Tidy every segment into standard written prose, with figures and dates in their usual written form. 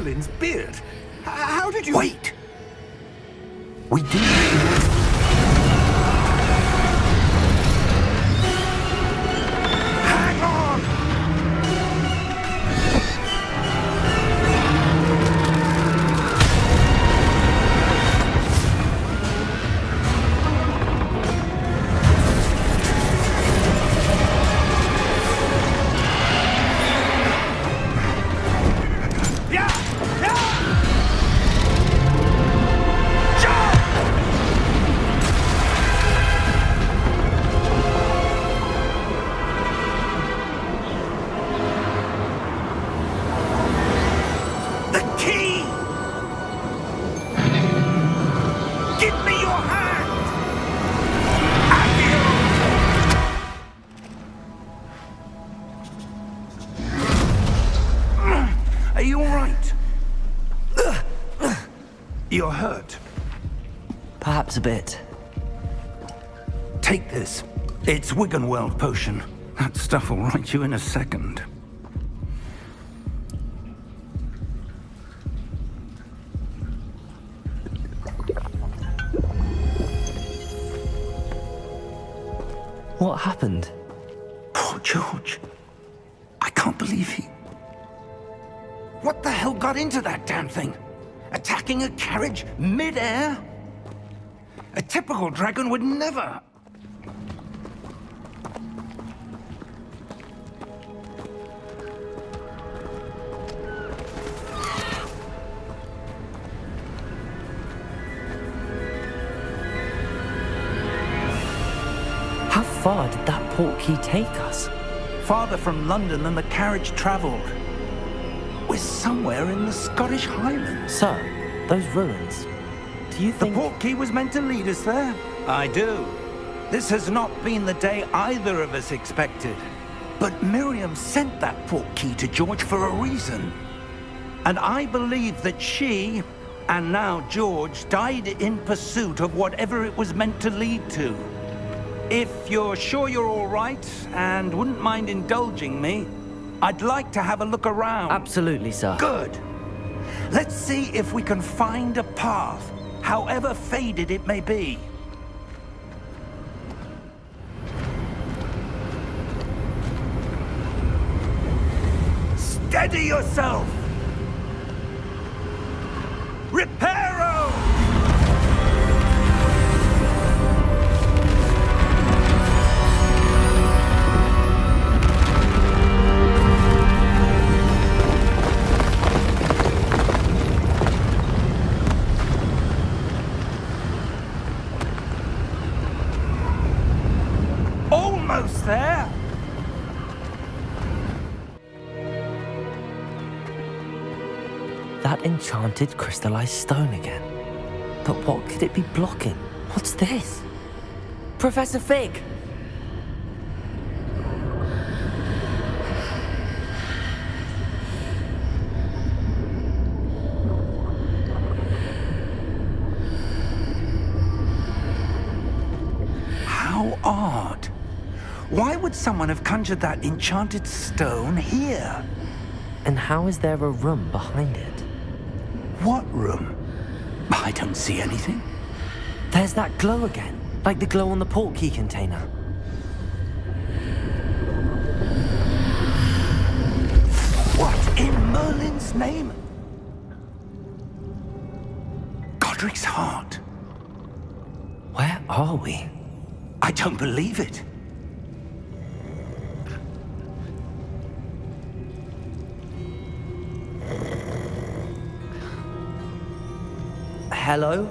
Merlin's beard. How did you... Wait! We didn't... Hang on! Yeah! Yeah! Jump! The key! Give me your hand! Accio! Are you all right? You're hurt. Perhaps a bit. Take this. It's Wiggenweld potion. That stuff will right you in a second. What happened? Poor George. I can't believe he... What the hell got into that damn thing? Attacking a carriage mid-air? A typical dragon would never... How far did that portkey take us? Farther from London than the carriage travelled. We're somewhere in the Scottish Highlands. Sir, those ruins. Do you The think... portkey was meant to lead us there? I do. This has not been the day either of us expected. But Miriam sent that portkey to George for a reason. And I believe that she, and now George, died in pursuit of whatever it was meant to lead to. If you're sure you're all right, and wouldn't mind indulging me, I'd like to have a look around. Absolutely, sir. Good. Let's see if we can find a path, however faded it may be. Steady yourself! Reparo! Almost there! That enchanted crystallized stone again. But what could it be blocking? What's this? Professor Fig! How odd. Why would someone have conjured that enchanted stone here? And how is there a room behind it? What room? I don't see anything. There's that glow again, like the glow on the portkey container. What in Merlin's name? Godric's heart. Where are we? I don't believe it. Hello?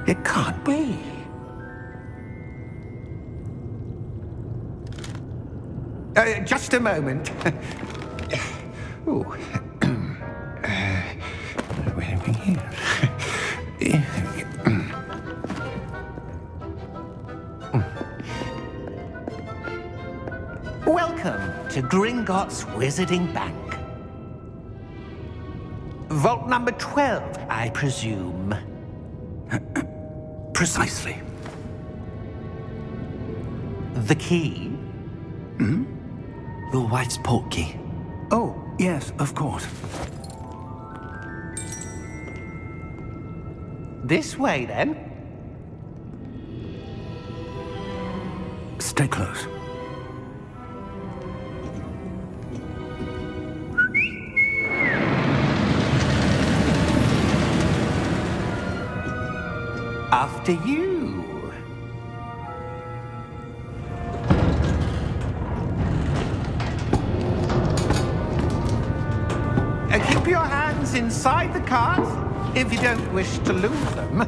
It can't be. Just a moment. Ooh. Where are we here? to Gringotts Wizarding Bank. Vault number 12, I presume. Precisely. The key? Your wife's portkey. Oh, yes, of course. This way, then. Stay close. After you. Keep your hands inside the cart if you don't wish to lose them.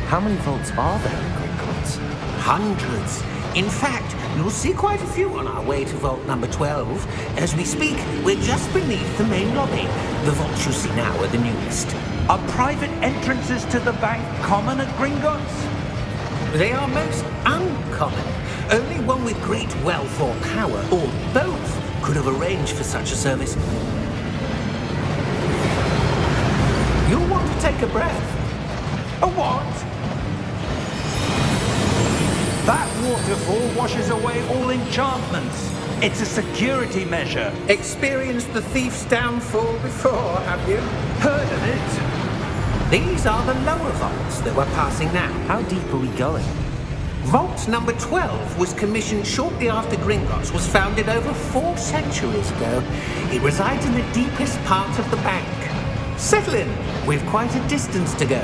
How many vaults are there in Gringotts? Hundreds. In fact, you'll see quite a few on our way to vault number 12. As we speak, we're just beneath the main lobby. The vaults you see now are the newest. Are private entrances to the bank common at Gringotts? They are most uncommon. Only one with great wealth or power, or both, could have arranged for such a service. You'll want to take a breath. A what? That waterfall washes away all enchantments. It's a security measure. Experienced the thief's downfall before, have you? Heard of it? These are the lower vaults that we're passing now. How deep are we going? Vault number 12 was commissioned shortly after Gringotts was founded over 4 centuries ago. It resides in the deepest part of the bank. Settle in. We've quite a distance to go.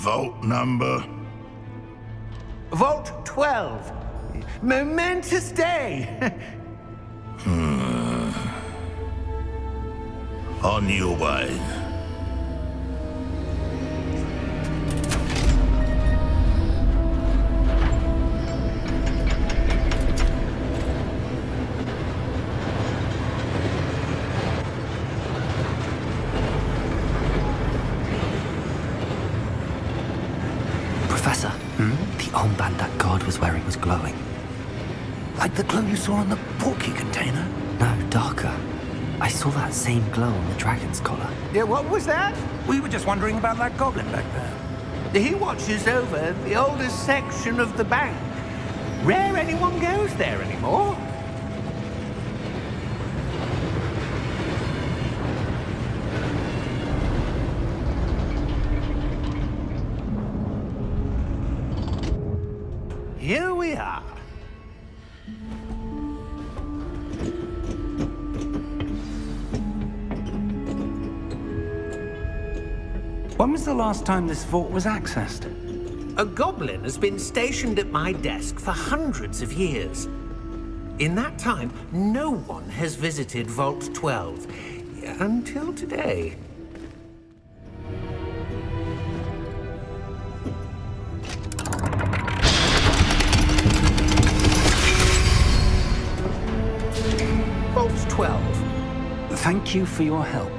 Vault number. Vault 12. Momentous day. On your way. Professor, the armband that guard was wearing was glowing. Like the glow you saw on the portkey container? No, darker. I saw that same glow on the dragon's collar. Yeah, what was that? We were just wondering about that goblin back there. He watches over the oldest section of the bank. Rare anyone goes there anymore. Here we are. When was the last time this vault was accessed? A goblin has been stationed at my desk for hundreds of years. In that time, no one has visited Vault 12. Until today. Vault 12. Thank you for your help.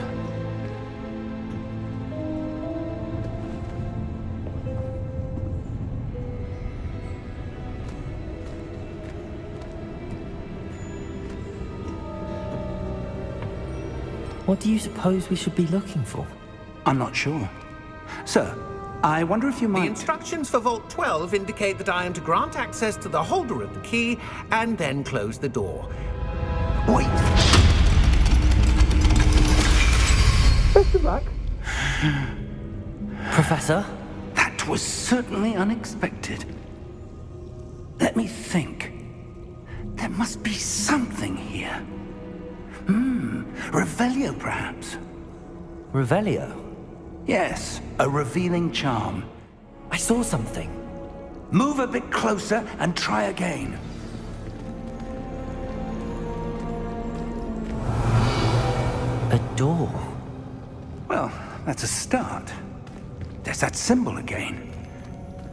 What do you suppose we should be looking for? I'm not sure. Sir, I wonder if you The might... instructions for Vault 12 indicate that I am to grant access to the holder of the key and then close the door. Wait! Best of luck. Professor? That was certainly unexpected. Let me think. There must be something here. Revelio, perhaps? Revelio? Yes, a revealing charm. I saw something. Move a bit closer and try again. A door. Well, that's a start. There's that symbol again.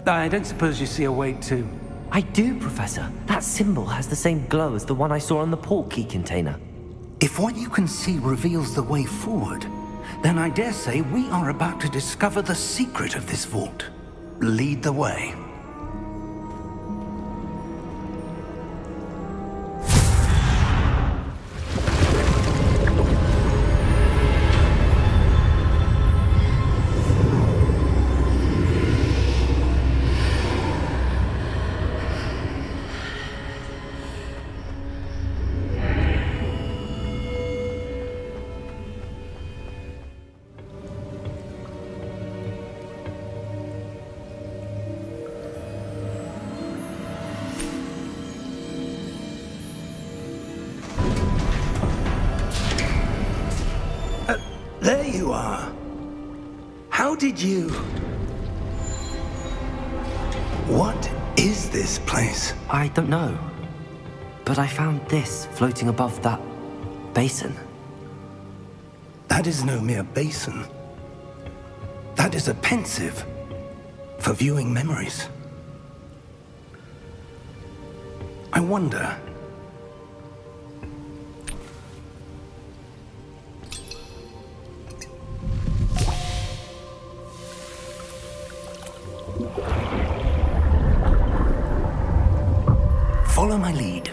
I don't suppose you see a way to... I do, Professor. That symbol has the same glow as the one I saw on the portkey container. If what you can see reveals the way forward, then I dare say we are about to discover the secret of this vault. Lead the way. There you are. How did you... What is this place? I don't know. But I found this floating above that basin. That is no mere basin. That is a pensive for viewing memories. I wonder... Follow my lead.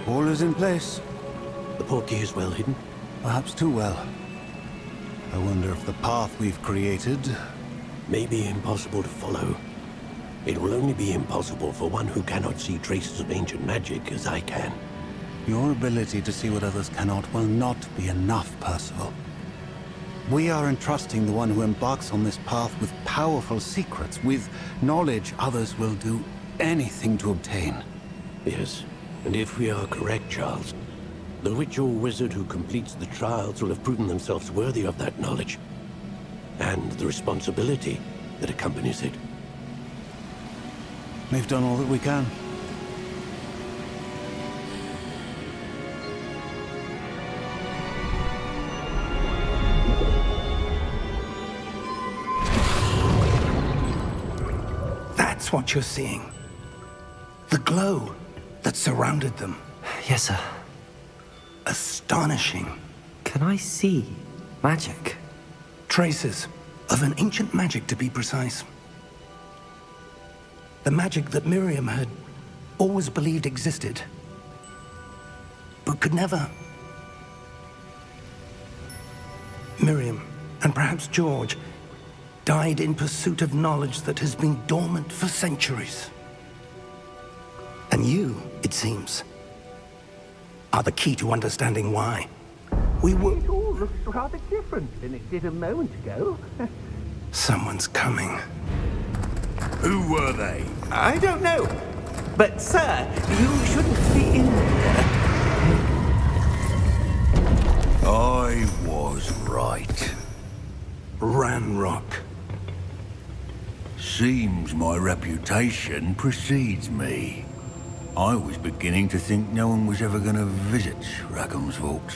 All is in place. The portkey is well hidden. Perhaps too well. I wonder if the path we've created... May be impossible to follow. It will only be impossible for one who cannot see traces of ancient magic as I can. Your ability to see what others cannot will not be enough, Percival. We are entrusting the one who embarks on this path with powerful secrets, with knowledge others will do anything to obtain. Yes, and if we are correct, Charles, the witch or wizard who completes the trials will have proven themselves worthy of that knowledge, and the responsibility that accompanies it. We've done all that we can. That's what you're seeing. The glow that surrounded them. Yes, sir. Astonishing. Can I see magic? Traces of an ancient magic, to be precise. The magic that Miriam had always believed existed, but could never. Miriam, and perhaps George, died in pursuit of knowledge that has been dormant for centuries. And you, it seems, are the key to understanding why. We were... It all looks rather different than it did a moment ago. Someone's coming. Who were they? I don't know. But, sir, you shouldn't be in there. I was right. Ranrock. Seems my reputation precedes me. I was beginning to think no one was ever going to visit Rackham's vault.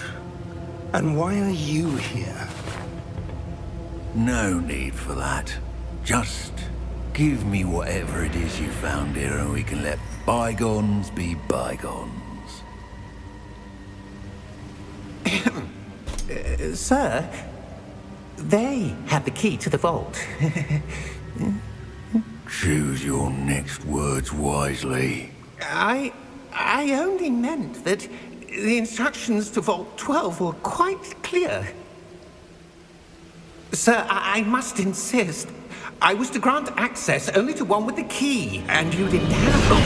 And why are you here? No need for that. Just give me whatever it is you found here and we can let bygones be bygones. Sir, they have the key to the vault. Choose your next words wisely. I only meant that the instructions to Vault 12 were quite clear. Sir, I must insist. I was to grant access only to one with the key, and you didn't have them.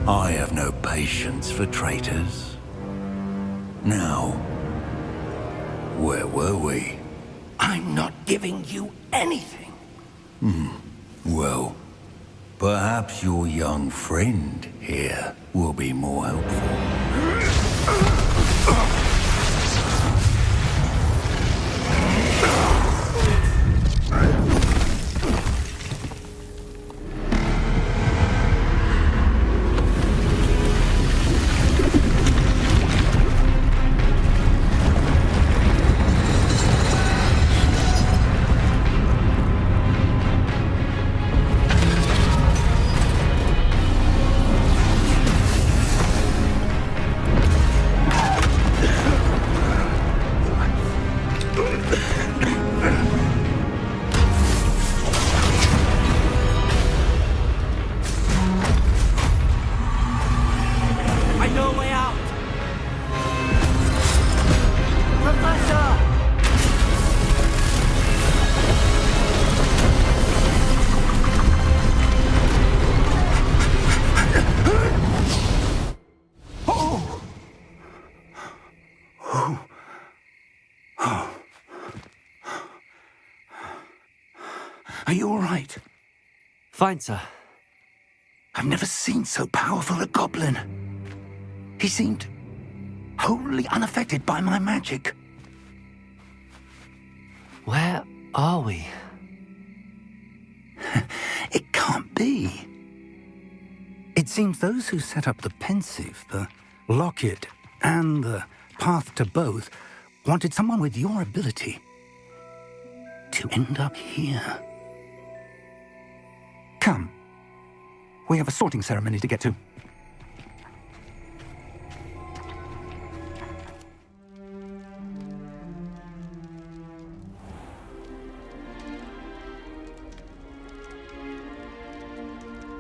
I have no patience for traitors. Now, where were we? I'm not giving you anything. Well, perhaps your young friend here will be more helpful. I know a way out! Are you all right? Fine, sir. I've never seen so powerful a goblin. He seemed wholly unaffected by my magic. Where are we? It can't be. It seems those who set up the Pensieve, the Locket, and the Path to Both wanted someone with your ability to end up here. Come. We have a sorting ceremony to get to.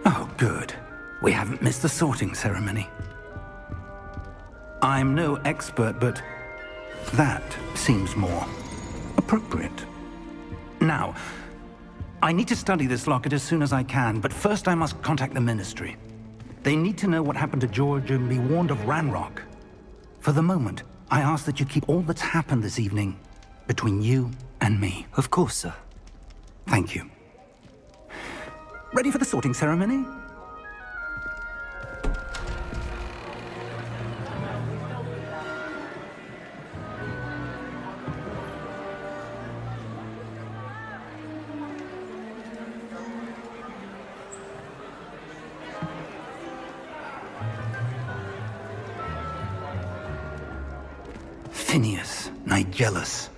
Oh, good. We haven't missed the sorting ceremony. I'm no expert, but that seems more appropriate. Now, I need to study this locket as soon as I can, but first I must contact the Ministry. They need to know what happened to George and be warned of Ranrock. For the moment, I ask that you keep all that's happened this evening between you and me. Of course, sir. Thank you. Ready for the sorting ceremony? Phineas Nigellus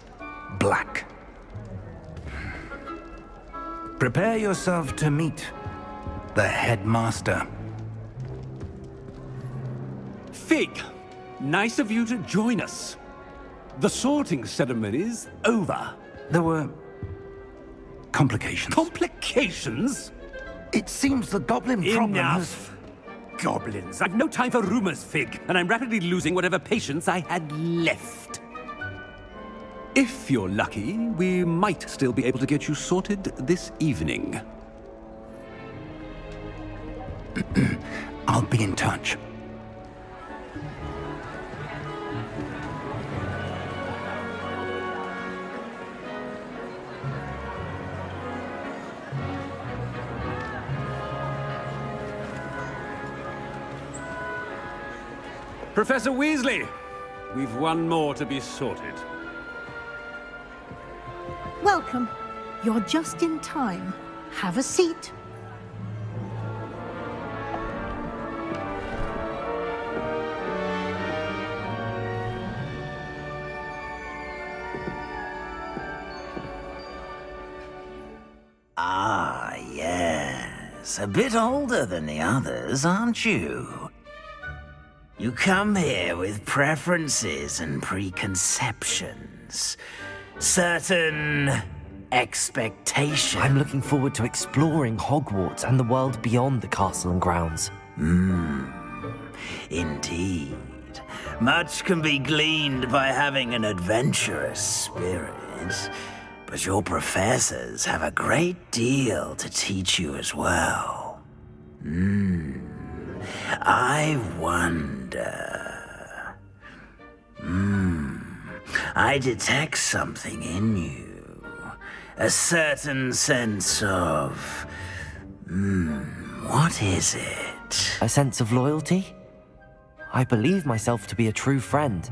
Black. Prepare yourself to meet the headmaster. Fig, nice of you to join us. The sorting ceremony's over. There were complications. Complications? It seems the goblin problem has... Enough! Goblins. I've no time for rumors, Fig, and I'm rapidly losing whatever patience I had left. If you're lucky, we might still be able to get you sorted this evening. I'll be in touch. Professor Weasley, we've one more to be sorted. Welcome. You're just in time. Have a seat. Ah, yes. A bit older than the others, aren't you? You come here with preferences and preconceptions. Certain expectations. I'm looking forward to exploring Hogwarts and the world beyond the castle and grounds. Indeed. Much can be gleaned by having an adventurous spirit. But your professors have a great deal to teach you as well. I wonder... I detect something in you. A certain sense of... what is it? A sense of loyalty? I believe myself to be a true friend.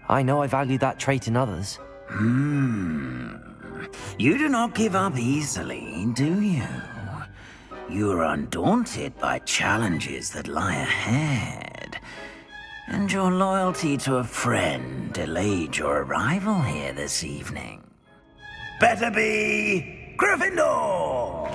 I know I value that trait in others. You do not give up easily, do you? You are undaunted by challenges that lie ahead. And your loyalty to a friend delayed your arrival here this evening. Better be Gryffindor!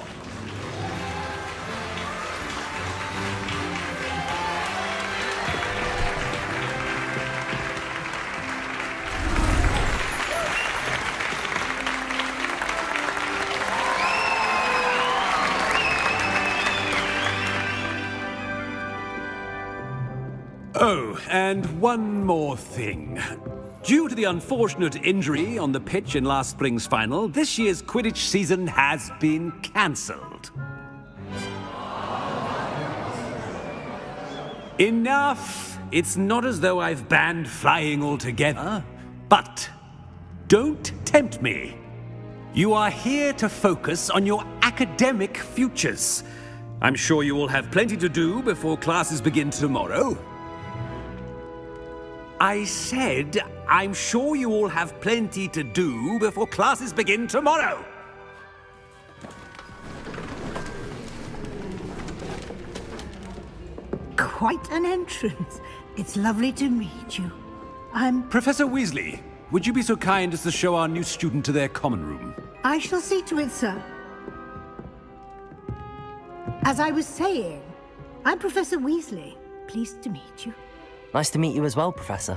Oh, and one more thing. Due to the unfortunate injury on the pitch in last spring's final, this year's Quidditch season has been cancelled. Enough! It's not as though I've banned flying altogether, but don't tempt me. You are here to focus on your academic futures. I'm sure you will have plenty to do before classes begin tomorrow. I said, I'm sure you all have plenty to do before classes begin tomorrow. Quite an entrance. It's lovely to meet you. Professor Weasley, would you be so kind as to show our new student to their common room? I shall see to it, sir. As I was saying, I'm Professor Weasley. Pleased to meet you. Nice to meet you as well, Professor.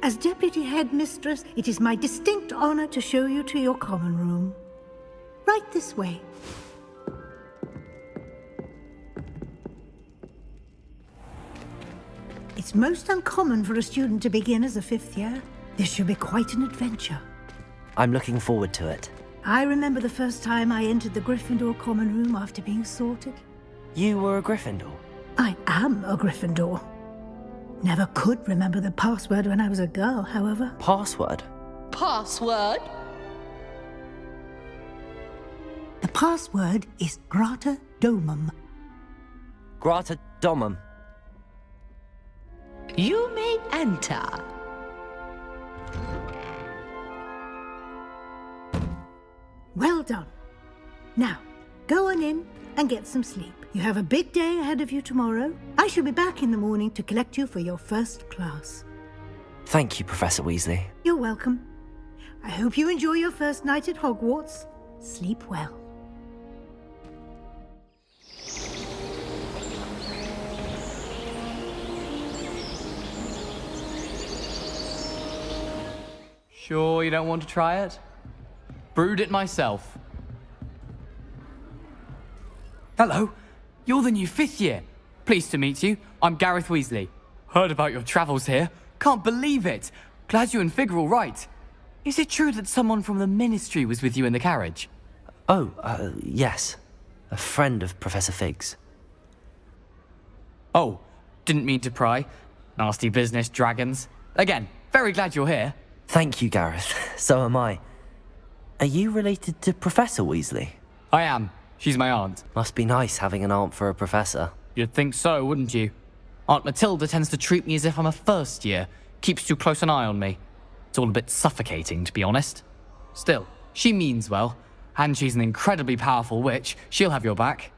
As Deputy Headmistress, it is my distinct honor to show you to your common room. Right this way. It's most uncommon for a student to begin as a fifth year. This should be quite an adventure. I'm looking forward to it. I remember the first time I entered the Gryffindor common room after being sorted. You were a Gryffindor? I am a Gryffindor. Never could remember the password when I was a girl, however. Password? Password? The password is Grata Domum. Grata Domum. You may enter. Well done. Now, go on in and get some sleep. You have a big day ahead of you tomorrow. I shall be back in the morning to collect you for your first class. Thank you, Professor Weasley. You're welcome. I hope you enjoy your first night at Hogwarts. Sleep well. Sure you don't want to try it? Brewed it myself. Hello, you're the new fifth year. Pleased to meet you. I'm Gareth Weasley. Heard about your travels here. Can't believe it. Glad you and Fig are all right. Is it true that someone from the Ministry was with you in the carriage? Oh, yes. A friend of Professor Fig's. Oh, didn't mean to pry. Nasty business, dragons. Again, very glad you're here. Thank you, Gareth. So am I. Are you related to Professor Weasley? I am. She's my aunt. Must be nice having an aunt for a professor. You'd think so, wouldn't you? Aunt Matilda tends to treat me as if I'm a first year. Keeps too close an eye on me. It's all a bit suffocating, to be honest. Still, she means well. And she's an incredibly powerful witch. She'll have your back.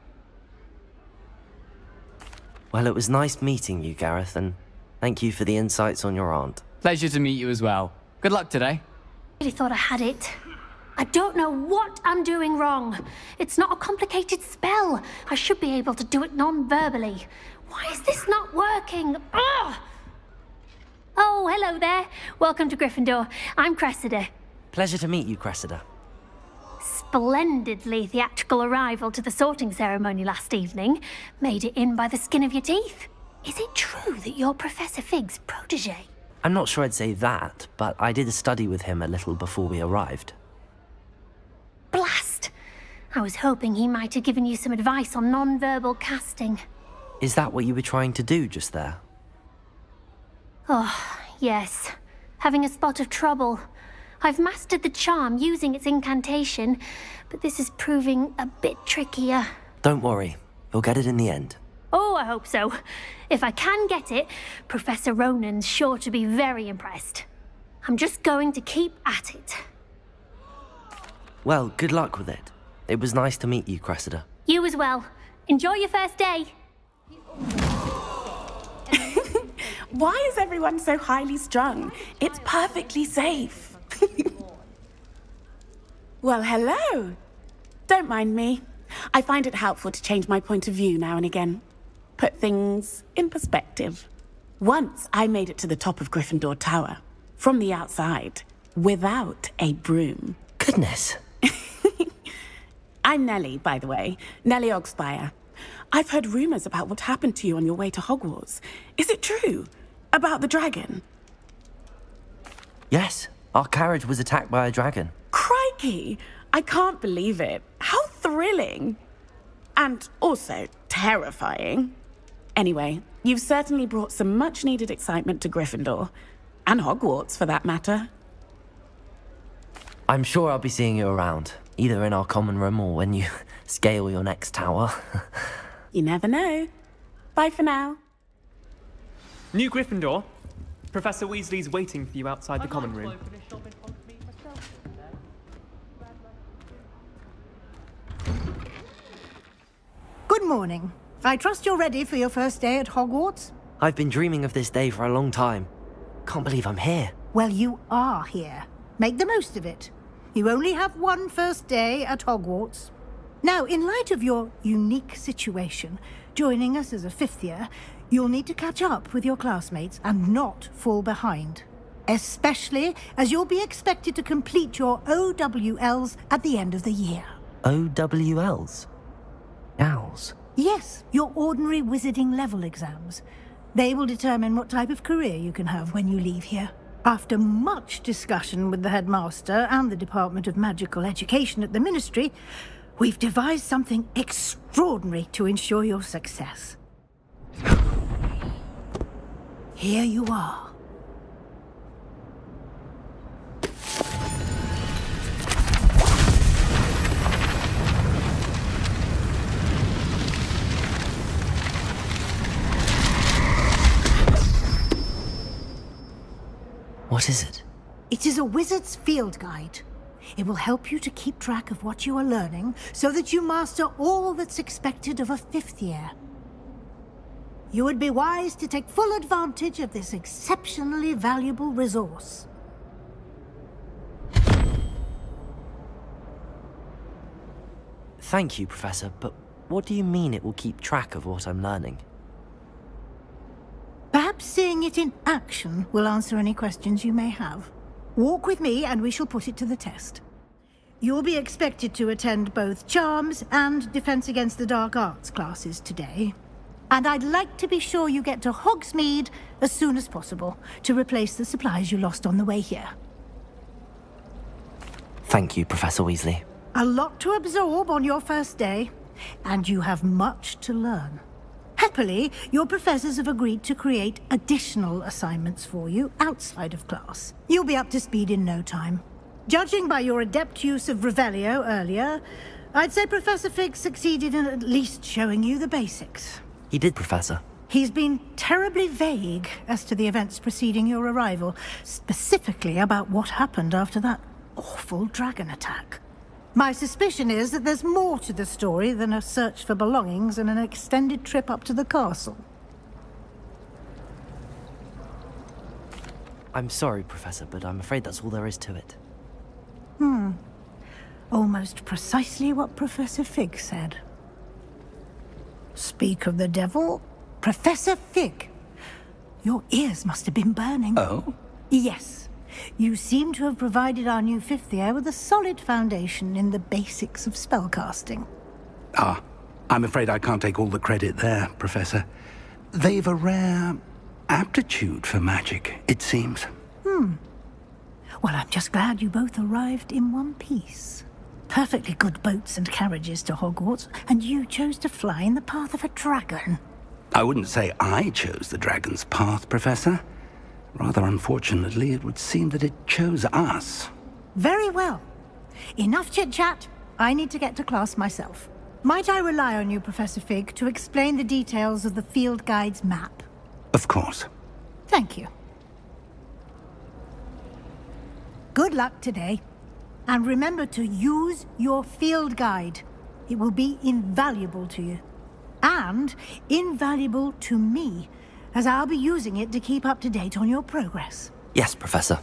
Well, it was nice meeting you, Gareth, and thank you for the insights on your aunt. Pleasure to meet you as well. Good luck today. I really thought I had it. I don't know what I'm doing wrong. It's not a complicated spell. I should be able to do it non-verbally. Why is this not working? Ugh! Oh, hello there. Welcome to Gryffindor. I'm Cressida. Pleasure to meet you, Cressida. Splendidly theatrical arrival to the sorting ceremony last evening. Made it in by the skin of your teeth. Is it true that you're Professor Fig's protege? I'm not sure I'd say that, but I did study with him a little before we arrived. Blast! I was hoping he might have given you some advice on non-verbal casting. Is that what you were trying to do just there? Oh, yes. Having a spot of trouble. I've mastered the charm using its incantation, but this is proving a bit trickier. Don't worry. You'll get it in the end. Oh, I hope so. If I can get it, Professor Ronan's sure to be very impressed. I'm just going to keep at it. Well, good luck with it. It was nice to meet you, Cressida. You as well. Enjoy your first day. Why is everyone so highly strung? It's perfectly safe. Well, hello. Don't mind me. I find it helpful to change my point of view now and again. Put things in perspective. Once I made it to the top of Gryffindor Tower, from the outside, without a broom. Goodness. I'm Nellie, by the way. Nellie Ogspire. I've heard rumors about what happened to you on your way to Hogwarts. Is it true? About the dragon? Yes, our carriage was attacked by a dragon. Crikey! I can't believe it. How thrilling! And also terrifying. Anyway, you've certainly brought some much-needed excitement to Gryffindor. And Hogwarts, for that matter. I'm sure I'll be seeing you around, either in our common room or when you scale your next tower. You never know. Bye for now. New Gryffindor. Professor Weasley's waiting for you outside the common room. Good morning. I trust you're ready for your first day at Hogwarts? I've been dreaming of this day for a long time. Can't believe I'm here. Well, you are here. Make the most of it. You only have one first day at Hogwarts. Now, in light of your unique situation, joining us as a fifth year, you'll need to catch up with your classmates and not fall behind. Especially as you'll be expected to complete your OWLs at the end of the year. OWLs? Owls? Yes, your ordinary wizarding level exams. They will determine what type of career you can have when you leave here. After much discussion with the headmaster and the Department of Magical Education at the Ministry, we've devised something extraordinary to ensure your success. Here you are. What is it? It is a wizard's field guide. It will help you to keep track of what you are learning so that you master all that's expected of a fifth year. You would be wise to take full advantage of this exceptionally valuable resource. Thank you, Professor, but what do you mean it will keep track of what I'm learning? Perhaps seeing it in action will answer any questions you may have. Walk with me and we shall put it to the test. You'll be expected to attend both Charms and Defense Against the Dark Arts classes today. And I'd like to be sure you get to Hogsmeade as soon as possible to replace the supplies you lost on the way here. Thank you, Professor Weasley. A lot to absorb on your first day, and you have much to learn. Happily, your professors have agreed to create additional assignments for you outside of class. You'll be up to speed in no time. Judging by your adept use of Revelio earlier, I'd say Professor Fig succeeded in at least showing you the basics. He did, Professor. He's been terribly vague as to the events preceding your arrival, specifically about what happened after that awful dragon attack. My suspicion is that there's more to the story than a search for belongings and an extended trip up to the castle. I'm sorry, Professor, but I'm afraid that's all there is to it. Almost precisely what Professor Fig said. Speak of the devil, Professor Fig. Your ears must have been burning. Oh? Yes. You seem to have provided our new fifth year with a solid foundation in the basics of spellcasting. Ah, I'm afraid I can't take all the credit there, Professor. They've a rare aptitude for magic, it seems. Well, I'm just glad you both arrived in one piece. Perfectly good boats and carriages to Hogwarts, and you chose to fly in the path of a dragon. I wouldn't say I chose the dragon's path, Professor. Rather unfortunately, it would seem that it chose us. Very well. Enough chit-chat. I need to get to class myself. Might I rely on you, Professor Fig, to explain the details of the field guide's map? Of course. Thank you. Good luck today. And remember to use your field guide. It will be invaluable to you. And invaluable to me, as I'll be using it to keep up to date on your progress. Yes, Professor.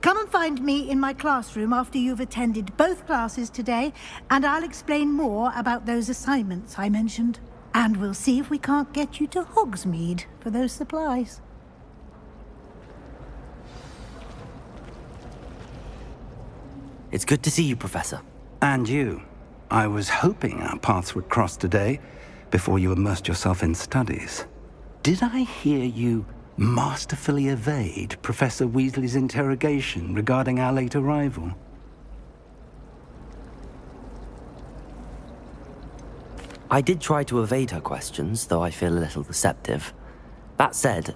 Come and find me in my classroom after you've attended both classes today, and I'll explain more about those assignments I mentioned. And we'll see if we can't get you to Hogsmeade for those supplies. It's good to see you, Professor. And you. I was hoping our paths would cross today, before you immersed yourself in studies. Did I hear you masterfully evade Professor Weasley's interrogation regarding our late arrival? I did try to evade her questions, though I feel a little deceptive. That said,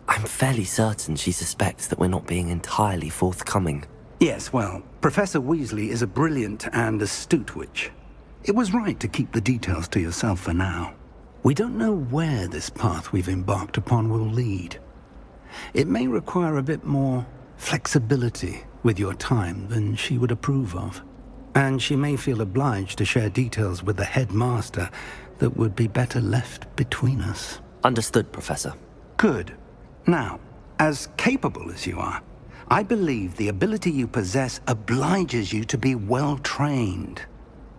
I'm fairly certain she suspects that we're not being entirely forthcoming. Yes, well, Professor Weasley is a brilliant and astute witch. It was right to keep the details to yourself for now. We don't know where this path we've embarked upon will lead. It may require a bit more flexibility with your time than she would approve of. And she may feel obliged to share details with the headmaster that would be better left between us. Understood, Professor. Good. Now, as capable as you are, I believe the ability you possess obliges you to be well trained.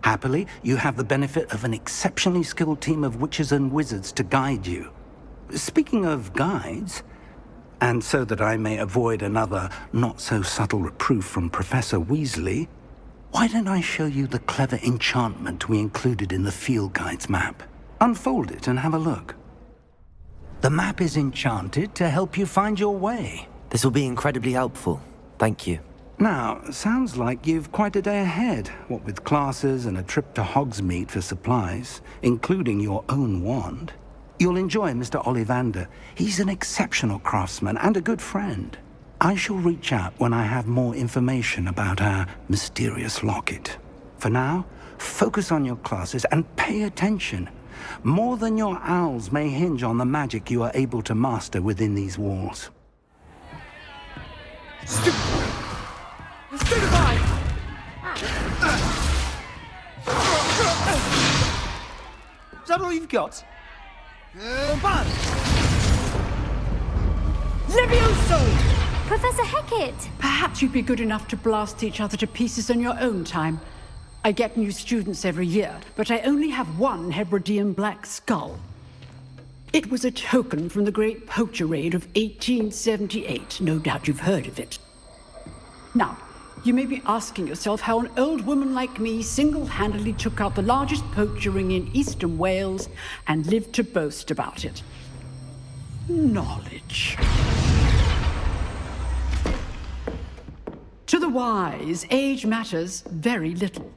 Happily, you have the benefit of an exceptionally skilled team of witches and wizards to guide you. Speaking of guides, and so that I may avoid another not-so-subtle reproof from Professor Weasley, why don't I show you the clever enchantment we included in the field guide's map? Unfold it and have a look. The map is enchanted to help you find your way. This will be incredibly helpful. Thank you. Now, sounds like you've quite a day ahead, what with classes and a trip to Hogsmeade for supplies, including your own wand. You'll enjoy Mr. Ollivander. He's an exceptional craftsman and a good friend. I shall reach out when I have more information about our mysterious locket. For now, focus on your classes and pay attention. More than your owls may hinge on the magic you are able to master within these walls. Stupefy! Is that all you've got? Levioso! Professor Hecat! Perhaps you'd be good enough to blast each other to pieces on your own time. I get new students every year, but I only have one Hebridean black skull. It was a token from the Great Poacher Raid of 1878. No doubt you've heard of it. Now, you may be asking yourself how an old woman like me single-handedly took out the largest poacher ring in eastern Wales and lived to boast about it. Knowledge. To the wise, age matters very little.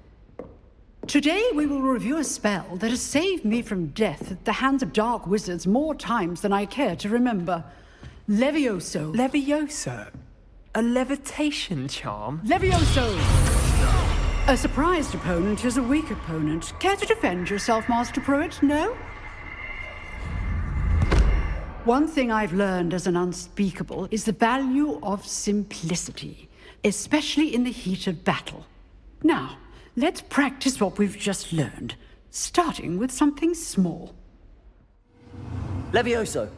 Today we will review a spell that has saved me from death at the hands of dark wizards more times than I care to remember. Levioso. Levioso? A levitation charm? Levioso! A surprised opponent is a weak opponent. Care to defend yourself, Master Pruitt? No? One thing I've learned as an unspeakable is the value of simplicity, especially in the heat of battle. Now, let's practice what we've just learned, starting with something small. Levioso.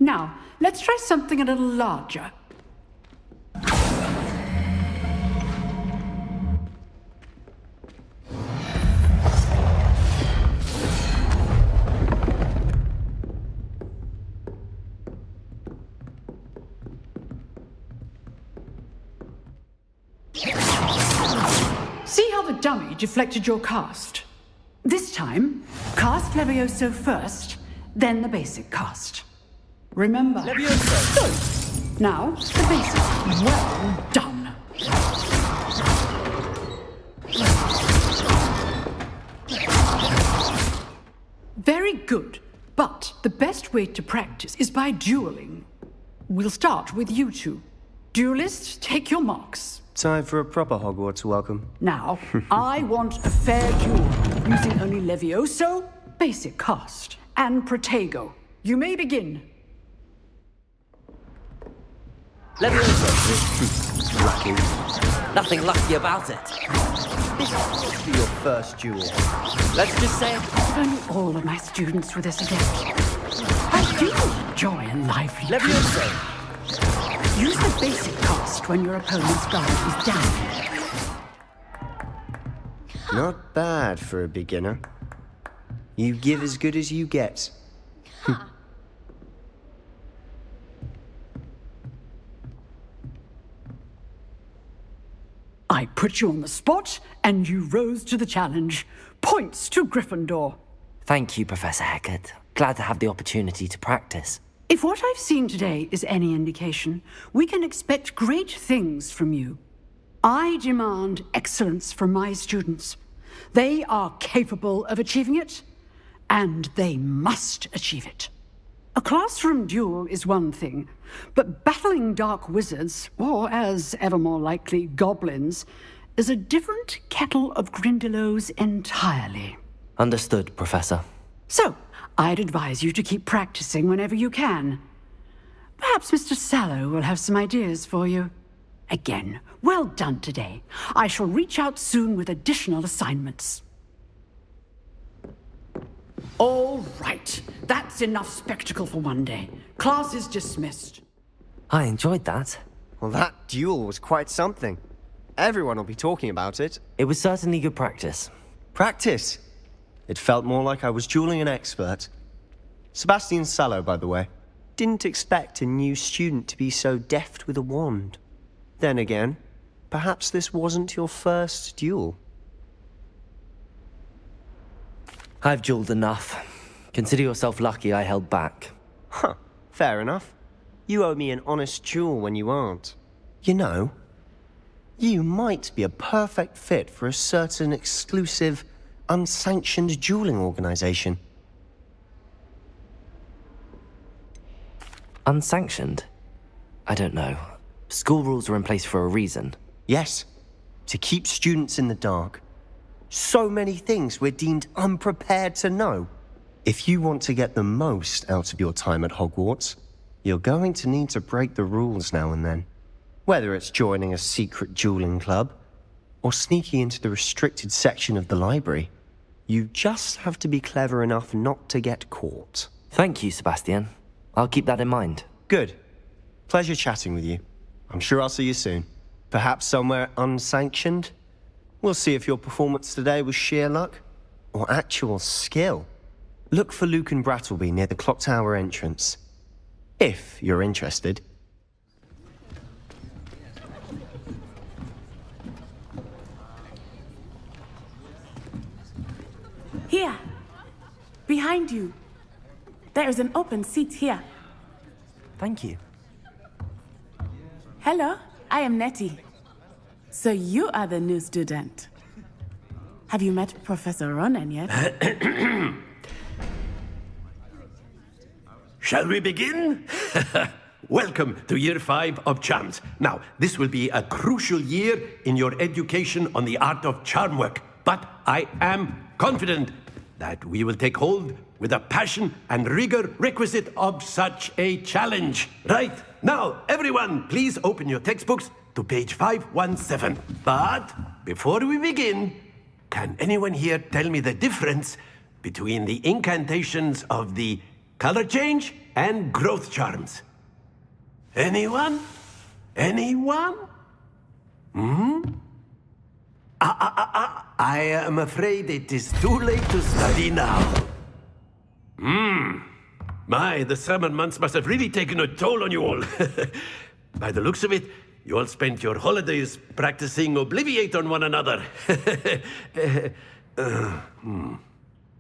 Now, let's try something a little larger. See how the dummy deflected your cast? This time, cast Levioso first, then the basic cast. Remember. Levioso! Good. Now, the basic. Well done. Very good. But the best way to practice is by dueling. We'll start with you two. Duelists, take your marks. Time for a proper Hogwarts welcome. Now, I want a fair duel, using only Levioso, basic cast, and Protego. You may begin. Levioso. Lucky. Nothing lucky about it. This must be your first duel. Let's just say If only all of my students were this adept. I do enjoy a lively Levioso. Use the basic cast when your opponent's guard is down. Not bad for a beginner. You give as good as you get. I put you on the spot, and you rose to the challenge. Points to Gryffindor. Thank you, Professor Hecat. Glad to have the opportunity to practice. If what I've seen today is any indication, we can expect great things from you. I demand excellence from my students. They are capable of achieving it, and they must achieve it. A classroom duel is one thing, but battling dark wizards, or as ever more likely, goblins, is a different kettle of Grindylows entirely. Understood, Professor. So, I'd advise you to keep practicing whenever you can. Perhaps Mr. Sallow will have some ideas for you. Again, well done today. I shall reach out soon with additional assignments. All right, that's enough spectacle for one day. Class is dismissed. I enjoyed that. Well, that duel was quite something. Everyone will be talking about it. It was certainly good practice. Practice? It felt more like I was dueling an expert. Sebastian Sallow, by the way. Didn't expect a new student to be so deft with a wand. Then again, perhaps this wasn't your first duel. I've dueled enough. Consider yourself lucky I held back. Huh, fair enough. You owe me an honest duel when you aren't. You know, you might be a perfect fit for a certain exclusive, unsanctioned dueling organization. Unsanctioned? I don't know. School rules are in place for a reason. Yes, to keep students in the dark. So many things we're deemed unprepared to know. If you want to get the most out of your time at Hogwarts, you're going to need to break the rules now and then. Whether it's joining a secret dueling club, or sneaking into the restricted section of the library, you just have to be clever enough not to get caught. Thank you, Sebastian. I'll keep that in mind. Good. Pleasure chatting with you. I'm sure I'll see you soon. Perhaps somewhere unsanctioned? We'll see if your performance today was sheer luck, or actual skill. Look for Lucan Brattleby near the Clock Tower entrance. If you're interested. Here. Behind you. There is an open seat here. Thank you. Hello, I am Nettie. So you are the new student. Have you met Professor Ronen yet? Shall we begin? Welcome to Year 5 of Charms. Now, this will be a crucial year in your education on the art of charm work, but I am confident that we will take hold with the passion and rigor requisite of such a challenge. Right, now, everyone, please open your textbooks to page 517. But before we begin, can anyone here tell me the difference between the incantations of the color change and growth charms? Anyone? Anyone? I am afraid it is too late to study now. My, the summer months must have really taken a toll on you all. By the looks of it, you all spent your holidays practicing Obliviate on one another.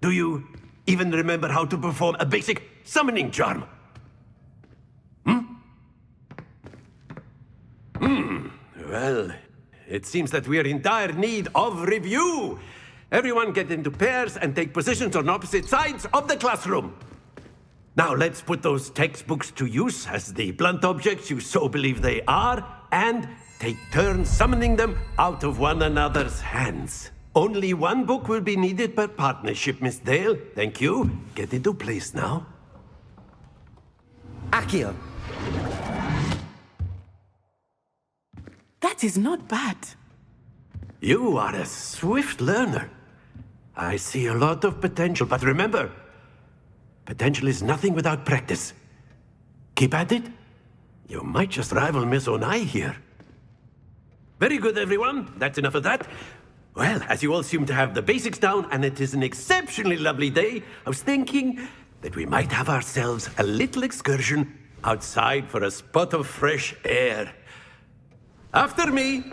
Do you even remember how to perform a basic summoning charm? Well, it seems that we are in dire need of review. Everyone get into pairs and take positions on opposite sides of the classroom. Now let's put those textbooks to use as the blunt objects you so believe they are, and take turns summoning them out of one another's hands. Only one book will be needed per partnership, Miss Dale. Thank you. Get into place now. Accio. That is not bad. You are a swift learner. I see a lot of potential, but remember, potential is nothing without practice. Keep at it. You might just rival Miss Onai here. Very good, everyone. That's enough of that. Well, as you all seem to have the basics down, and it is an exceptionally lovely day, I was thinking that we might have ourselves a little excursion outside for a spot of fresh air. After me.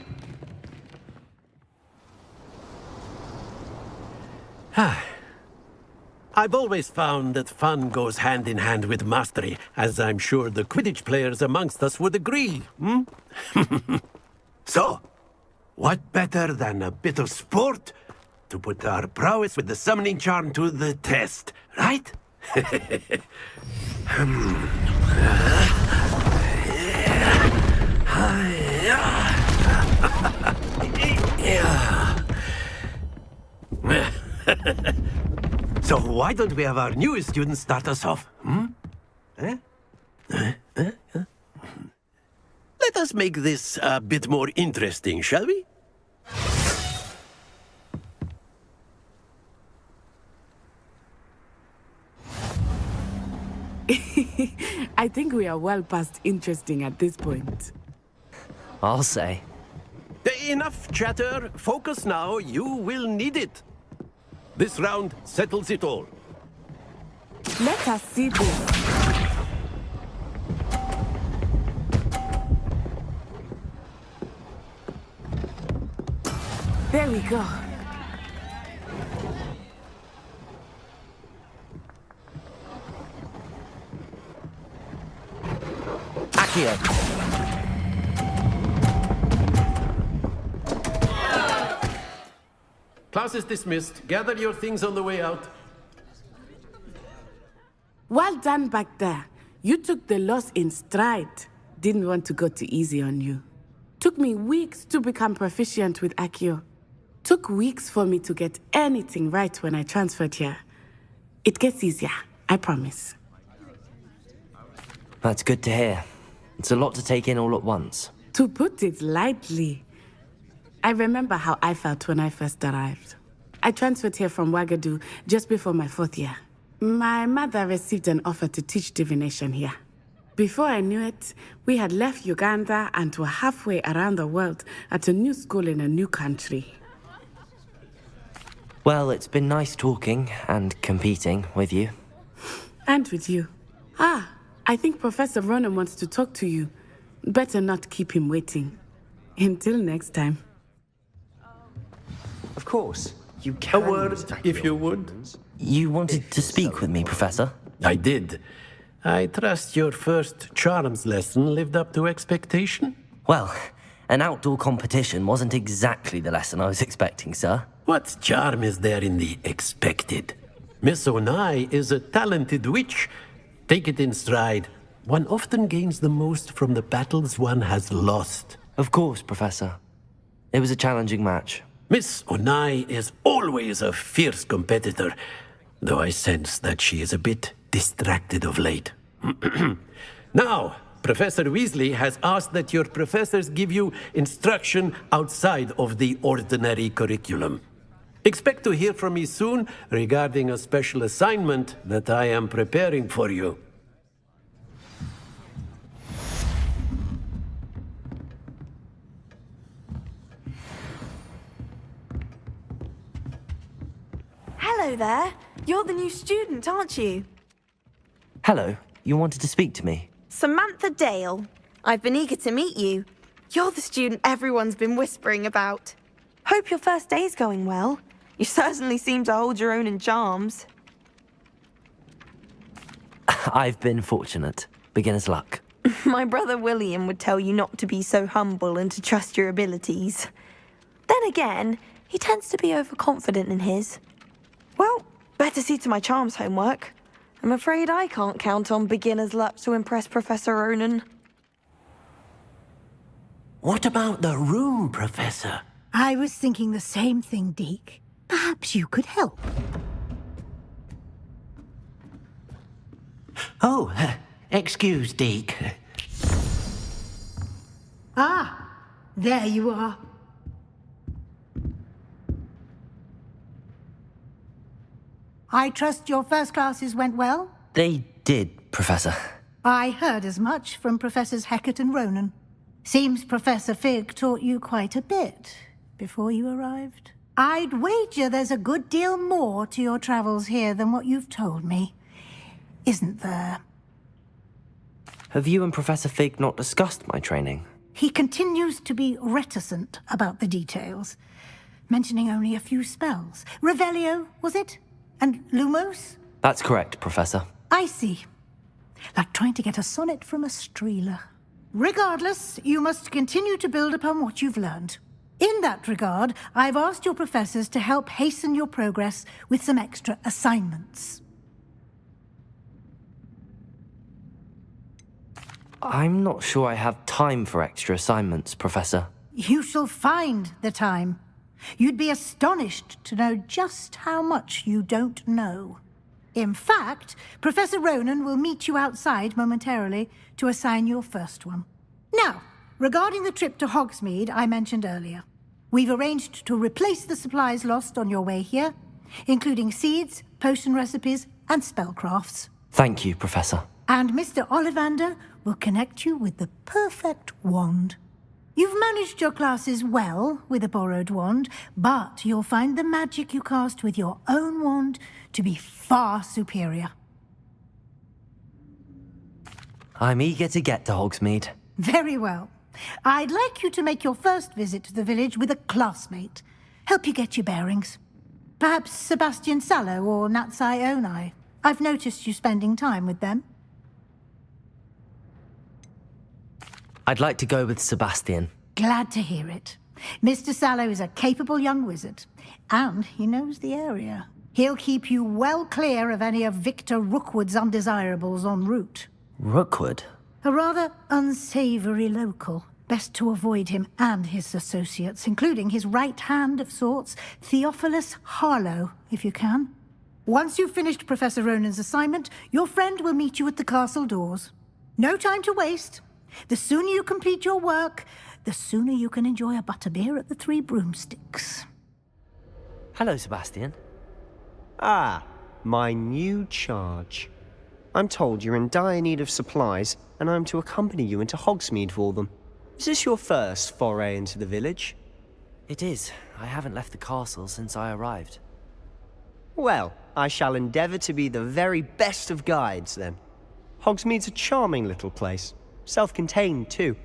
I've always found that fun goes hand in hand with mastery, as I'm sure the Quidditch players amongst us would agree. So, what better than a bit of sport to put our prowess with the summoning charm to the test, right? So why don't we have our newest student start us off? Let us make this a bit more interesting, shall we? I think we are well past interesting at this point. I'll say. Enough chatter. Focus now. You will need it. This round settles it all. Let us see this. There we go. Accio. Class is dismissed. Gather your things on the way out. Well done back there. You took the loss in stride. Didn't want to go too easy on you. Took me weeks to become proficient with Accio. Took weeks for me to get anything right when I transferred here. It gets easier, I promise. That's good to hear. It's a lot to take in all at once. To put it lightly, I remember how I felt when I first arrived. I transferred here from Wagadu just before my 4th year. My mother received an offer to teach divination here. Before I knew it, we had left Uganda and were halfway around the world at a new school in a new country. Well, it's been nice talking and competing with you. And with you. I think Professor Ronan wants to talk to you. Better not keep him waiting. Until next time. Of course. You can. A word, if you would. You wanted to speak with me, Professor? I did. I trust your first charms lesson lived up to expectation? Well, an outdoor competition wasn't exactly the lesson I was expecting, sir. What charm is there in the expected? Miss Onai is a talented witch. Take it in stride. One often gains the most from the battles one has lost. Of course, Professor. It was a challenging match. Miss Onai is always a fierce competitor, though I sense that she is a bit distracted of late. Now, Professor Weasley has asked that your professors give you instruction outside of the ordinary curriculum. Expect to hear from me soon regarding a special assignment that I am preparing for you. Hello there. You're the new student, aren't you? Hello. You wanted to speak to me? Samantha Dale. I've been eager to meet you. You're the student everyone's been whispering about. Hope your first day's going well. You certainly seem to hold your own in charms. I've been fortunate. Beginner's luck. My brother William would tell you not to be so humble and to trust your abilities. Then again, He tends to be overconfident in his. Well, better see to my charms homework. I'm afraid I can't count on beginner's luck to impress Professor Ronan. What about the room, Professor? I was thinking the same thing, Deke. Perhaps you could help. Oh, excuse, Deke. Ah, there you are. I trust your first classes went well? They did, Professor. I heard as much from Professors Hecat and Ronan. Seems Professor Fig taught you quite a bit before you arrived. I'd wager there's a good deal more to your travels here than what you've told me. Isn't there? Have you and Professor Fig not discussed my training? He continues to be reticent about the details, mentioning only a few spells. Revelio, was it? And Lumos? That's correct, Professor. I see. Like trying to get a sonnet from a streeler. Regardless, you must continue to build upon what you've learned. In that regard, I've asked your professors to help hasten your progress with some extra assignments. I'm not sure I have time for extra assignments, Professor. You shall find the time. You'd be astonished to know just how much you don't know. In fact, Professor Ronan will meet you outside momentarily to assign your first one. Now, regarding the trip to Hogsmeade I mentioned earlier, we've arranged to replace the supplies lost on your way here, including seeds, potion recipes, and spellcrafts. Thank you, Professor. And Mr. Ollivander will connect you with the perfect wand. You've managed your classes well with a borrowed wand, but you'll find the magic you cast with your own wand to be far superior. I'm eager to get to Hogsmeade. Very well. I'd like you to make your first visit to the village with a classmate. Help you get your bearings. Perhaps Sebastian Sallow or Natsai Onai. I've noticed you spending time with them. I'd like to go with Sebastian. Glad to hear it. Mr. Sallow is a capable young wizard, and he knows the area. He'll keep you well clear of any of Victor Rookwood's undesirables en route. Rookwood? A rather unsavory local. Best to avoid him and his associates, including his right hand of sorts, Theophilus Harlow, if you can. Once you've finished Professor Ronan's assignment, your friend will meet you at the castle doors. No time to waste. The sooner you complete your work, the sooner you can enjoy a butterbeer at the Three Broomsticks. Hello, Sebastian. Ah, my new charge. I'm told you're in dire need of supplies, and I'm to accompany you into Hogsmeade for them. Is this your first foray into the village? It is. I haven't left the castle since I arrived. Well, I shall endeavour to be the very best of guides, then. Hogsmeade's a charming little place. Self-contained, too.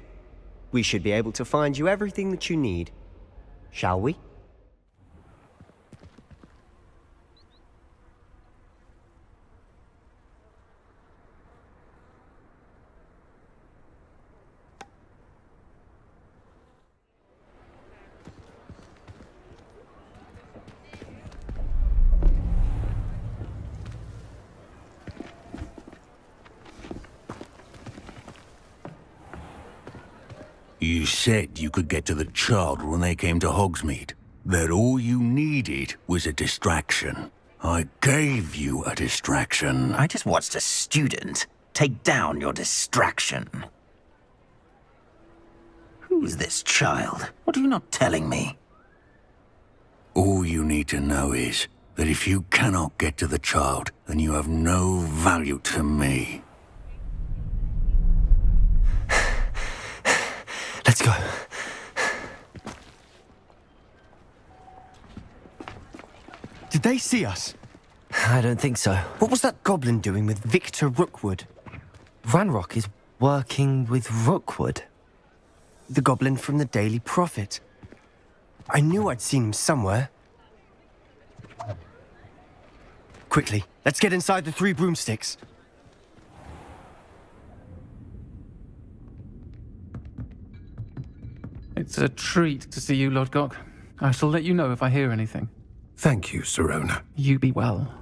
We should be able to find you everything that you need. Shall we? You said you could get to the child when they came to Hogsmeade. That all you needed was a distraction. I gave you a distraction. I just watched a student take down your distraction. Who is this child? What are you not telling me? All you need to know is that if you cannot get to the child, then you have no value to me. Let's go. Did they see us? I don't think so. What was that goblin doing with Victor Rookwood? Ranrock is working with Rookwood. The goblin from the Daily Prophet. I knew I'd seen him somewhere. Quickly, let's get inside the Three Broomsticks. It's a treat to see you, Lodgok. I shall let you know if I hear anything. Thank you, Sirona. You be well.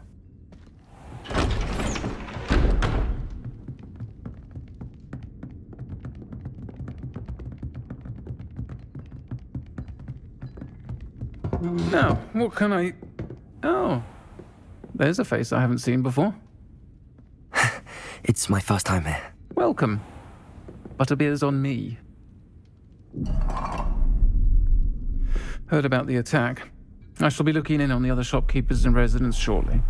Now, what can I... Oh, there's a face I haven't seen before. It's my first time here. Welcome. Butterbeer's on me. Heard about the attack. I shall be looking in on the other shopkeepers and residents shortly.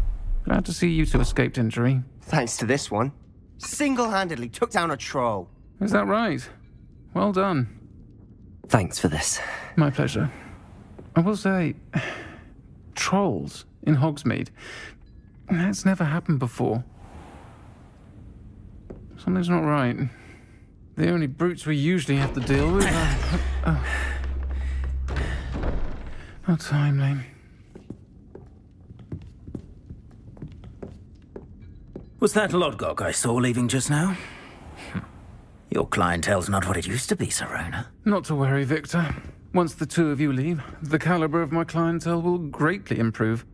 Glad to see you two escaped injury. Thanks to this one. Single-handedly took down a troll. Is that right? Well done. Thanks for this. My pleasure. I will say, trolls in Hogsmeade. That's never happened before. Something's not right. The only brutes we usually have to deal with are... How timely. Was that Lodgok I saw leaving just now? Your clientele's not what it used to be, Sirona. Not to worry, Victor. Once the two of you leave, the caliber of my clientele will greatly improve.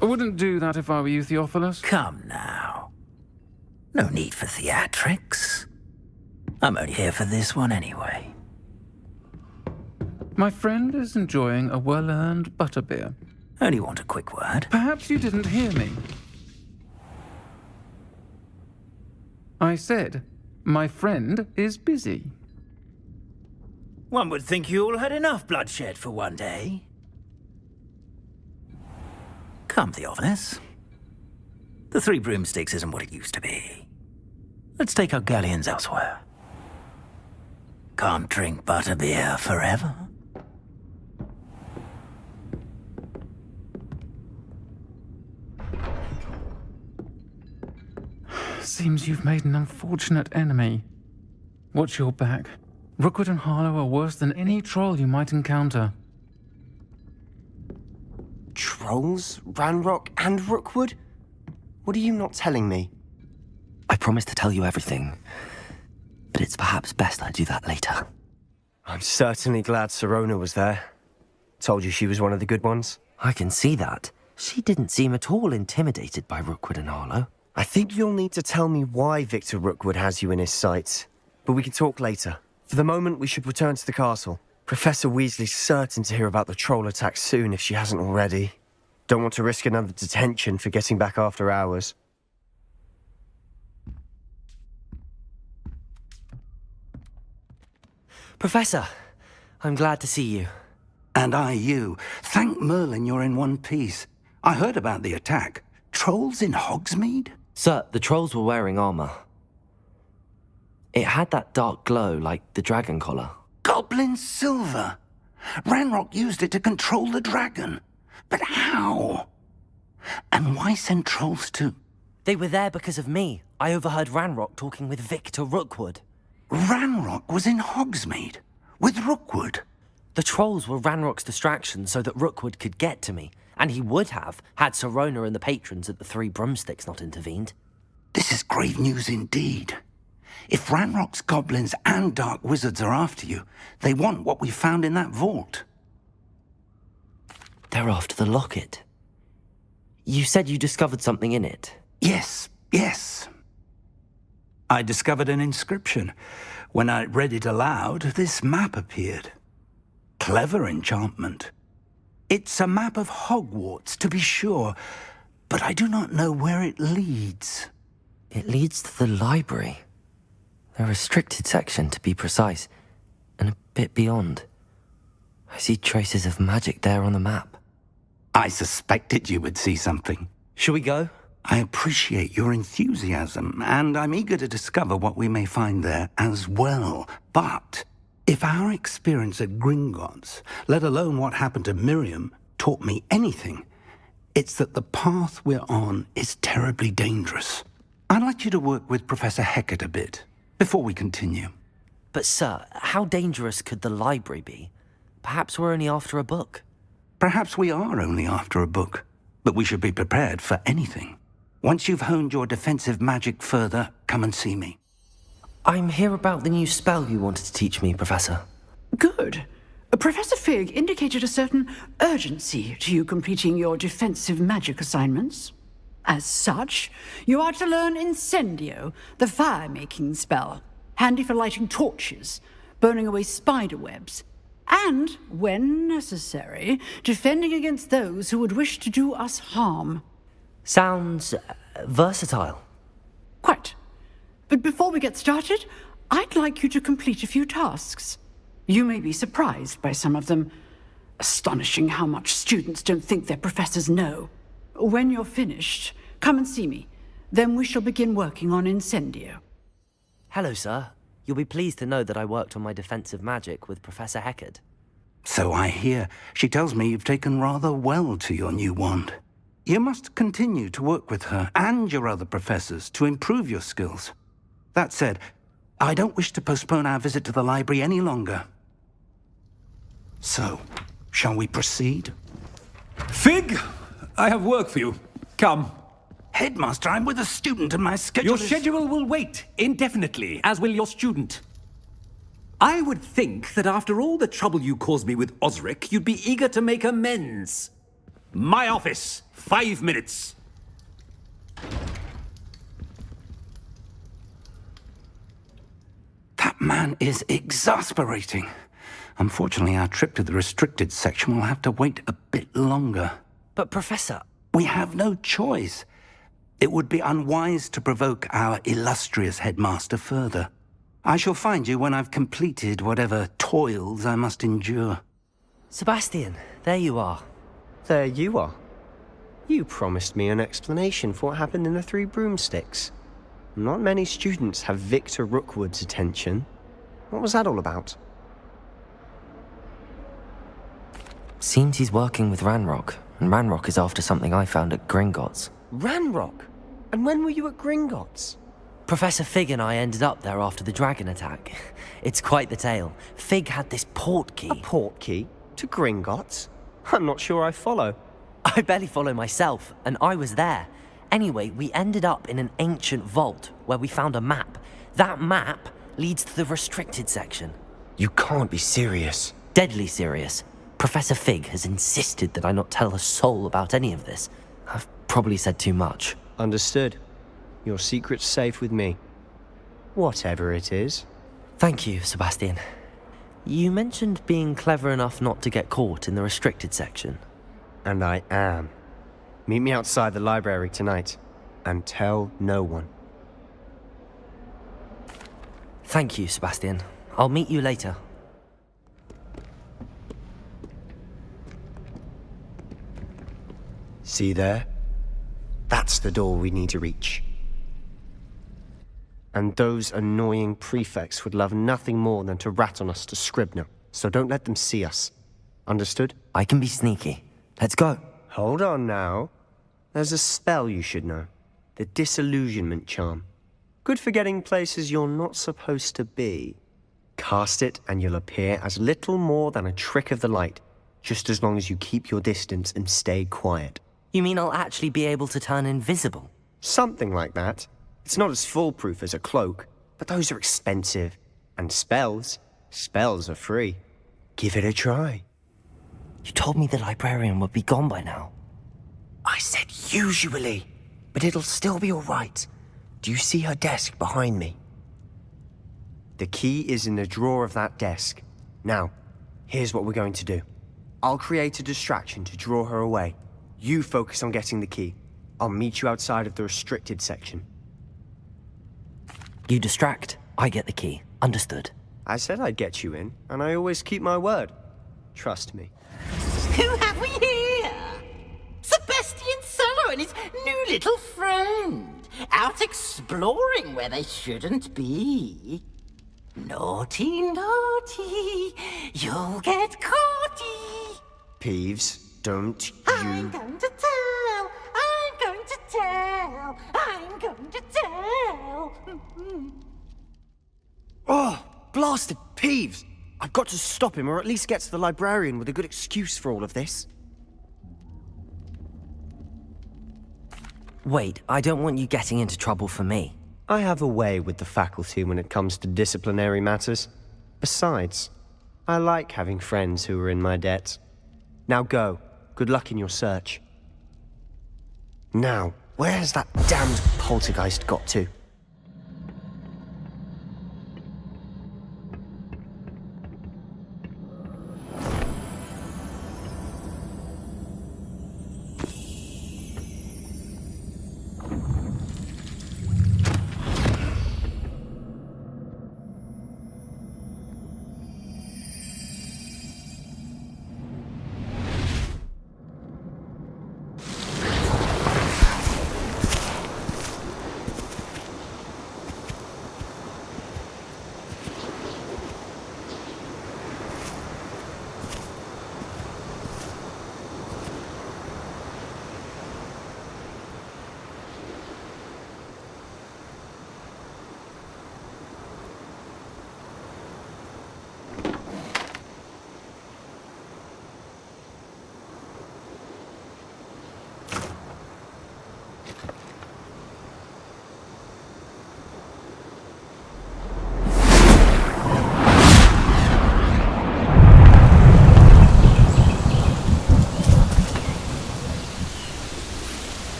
I wouldn't do that if I were you, Theophilus. Come now. No need for theatrics. I'm only here for this one anyway. My friend is enjoying a well-earned butterbeer. Only want a quick word. Perhaps you didn't hear me. I said, my friend is busy. One would think you all had enough bloodshed for one day. Come, Theophilus. The Three Broomsticks isn't what it used to be. Let's take our galleons elsewhere. Can't drink butterbeer forever. Seems you've made an unfortunate enemy. Watch your back. Rookwood and Harlow are worse than any troll you might encounter. Trolls? Ranrock and Rookwood? What are you not telling me? I promised to tell you everything, but it's perhaps best I do that later. I'm certainly glad Sirona was there. Told you she was one of the good ones. I can see that. She didn't seem at all intimidated by Rookwood and Harlow. I think you'll need to tell me why Victor Rookwood has you in his sights. But we can talk later. For the moment, we should return to the castle. Professor Weasley's certain to hear about the troll attack soon if she hasn't already. Don't want to risk another detention for getting back after hours. Professor, I'm glad to see you. And I you. Thank Merlin you're in one piece. I heard about the attack. Trolls in Hogsmeade? Sir, the trolls were wearing armor. It had that dark glow like the dragon collar. Goblin silver! Ranrock used it to control the dragon. But how? And why send trolls too? They were there because of me. I overheard Ranrock talking with Victor Rookwood. Ranrock was in Hogsmeade? With Rookwood? The trolls were Ranrock's distraction so that Rookwood could get to me. And he would have, had Sirona and the patrons at the Three Broomsticks not intervened. This is grave news indeed. If Ranrock's goblins and dark wizards are after you, they want what we found in that vault. They're after the locket. You said you discovered something in it. Yes. I discovered an inscription. When I read it aloud, this map appeared. Clever enchantment. It's a map of Hogwarts, to be sure, but I do not know where it leads. It leads to the library. A restricted section, to be precise, and a bit beyond. I see traces of magic there on the map. I suspected you would see something. Shall we go? I appreciate your enthusiasm, and I'm eager to discover what we may find there as well. But if our experience at Gringotts, let alone what happened to Miriam, taught me anything, it's that the path we're on is terribly dangerous. I'd like you to work with Professor Hecat a bit before we continue. But sir, how dangerous could the library be? Perhaps we're only after a book. Perhaps we are only after a book, but we should be prepared for anything. Once you've honed your defensive magic further, come and see me. I'm here about the new spell you wanted to teach me, Professor. Good. Professor Fig indicated a certain urgency to you completing your defensive magic assignments. As such, you are to learn Incendio, the fire-making spell, handy for lighting torches, burning away spider webs, and, when necessary, defending against those who would wish to do us harm. Sounds versatile. Quite. But before we get started, I'd like you to complete a few tasks. You may be surprised by some of them. Astonishing how much students don't think their professors know. When you're finished, come and see me. Then we shall begin working on Incendio. Hello, sir. You'll be pleased to know that I worked on my defensive magic with Professor Heckard. So I hear. She tells me you've taken rather well to your new wand. You must continue to work with her and your other professors to improve your skills. That said, I don't wish to postpone our visit to the library any longer. So, shall we proceed? Fig, I have work for you. Come. Headmaster, I'm with a student and my schedule Your schedule will wait indefinitely, as will your student. I would think that after all the trouble you caused me with Osric, you'd be eager to make amends. My office, 5 minutes. That man is exasperating. Unfortunately, our trip to the restricted section will have to wait a bit longer. But, Professor... We have no choice. It would be unwise to provoke our illustrious headmaster further. I shall find you when I've completed whatever toils I must endure. Sebastian, there you are. There you are. You promised me an explanation for what happened in the Three Broomsticks. Not many students have Victor Rookwood's attention. What was that all about? Seems he's working with Ranrock, and Ranrock is after something I found at Gringotts. Ranrock? And when were you at Gringotts? Professor Fig and I ended up there after the dragon attack. It's quite the tale. Fig had this port key. A port key? To Gringotts? I'm not sure I follow. I barely follow myself, and I was there. Anyway, we ended up in an ancient vault where we found a map. That map leads to the restricted section. You can't be serious. Deadly serious. Professor Fig has insisted that I not tell a soul about any of this. I've probably said too much. Understood. Your secret's safe with me. Whatever it is. Thank you, Sebastian. You mentioned being clever enough not to get caught in the restricted section. And I am. Meet me outside the library tonight, and tell no one. Thank you, Sebastian. I'll meet you later. See there? That's the door we need to reach. And those annoying prefects would love nothing more than to rat on us to Scribner, so don't let them see us. Understood? I can be sneaky. Let's go. Hold on now. There's a spell you should know. The Disillusionment Charm. Good for getting places you're not supposed to be. Cast it and you'll appear as little more than a trick of the light, just as long as you keep your distance and stay quiet. You mean I'll actually be able to turn invisible? Something like that. It's not as foolproof as a cloak, but those are expensive. And spells are free. Give it a try. You told me the librarian would be gone by now. I said usually, but it'll still be all right. Do you see her desk behind me? The key is in the drawer of that desk. Now, here's what we're going to do. I'll create a distraction to draw her away. You focus on getting the key. I'll meet you outside of the restricted section. You distract, I get the key. Understood. I said I'd get you in, and I always keep my word. Trust me. Who have we here? Sebastian Solo and his new little friend, out exploring where they shouldn't be. Naughty, naughty, you'll get caughty. Peeves, don't I'm going to tell, I'm going to tell, I'm going to tell. Oh, blasted Peeves! I've got to stop him, or at least get to the librarian with a good excuse for all of this. Wait, I don't want you getting into trouble for me. I have a way with the faculty when it comes to disciplinary matters. Besides, I like having friends who are in my debt. Now go. Good luck in your search. Now, where has that damned poltergeist got to?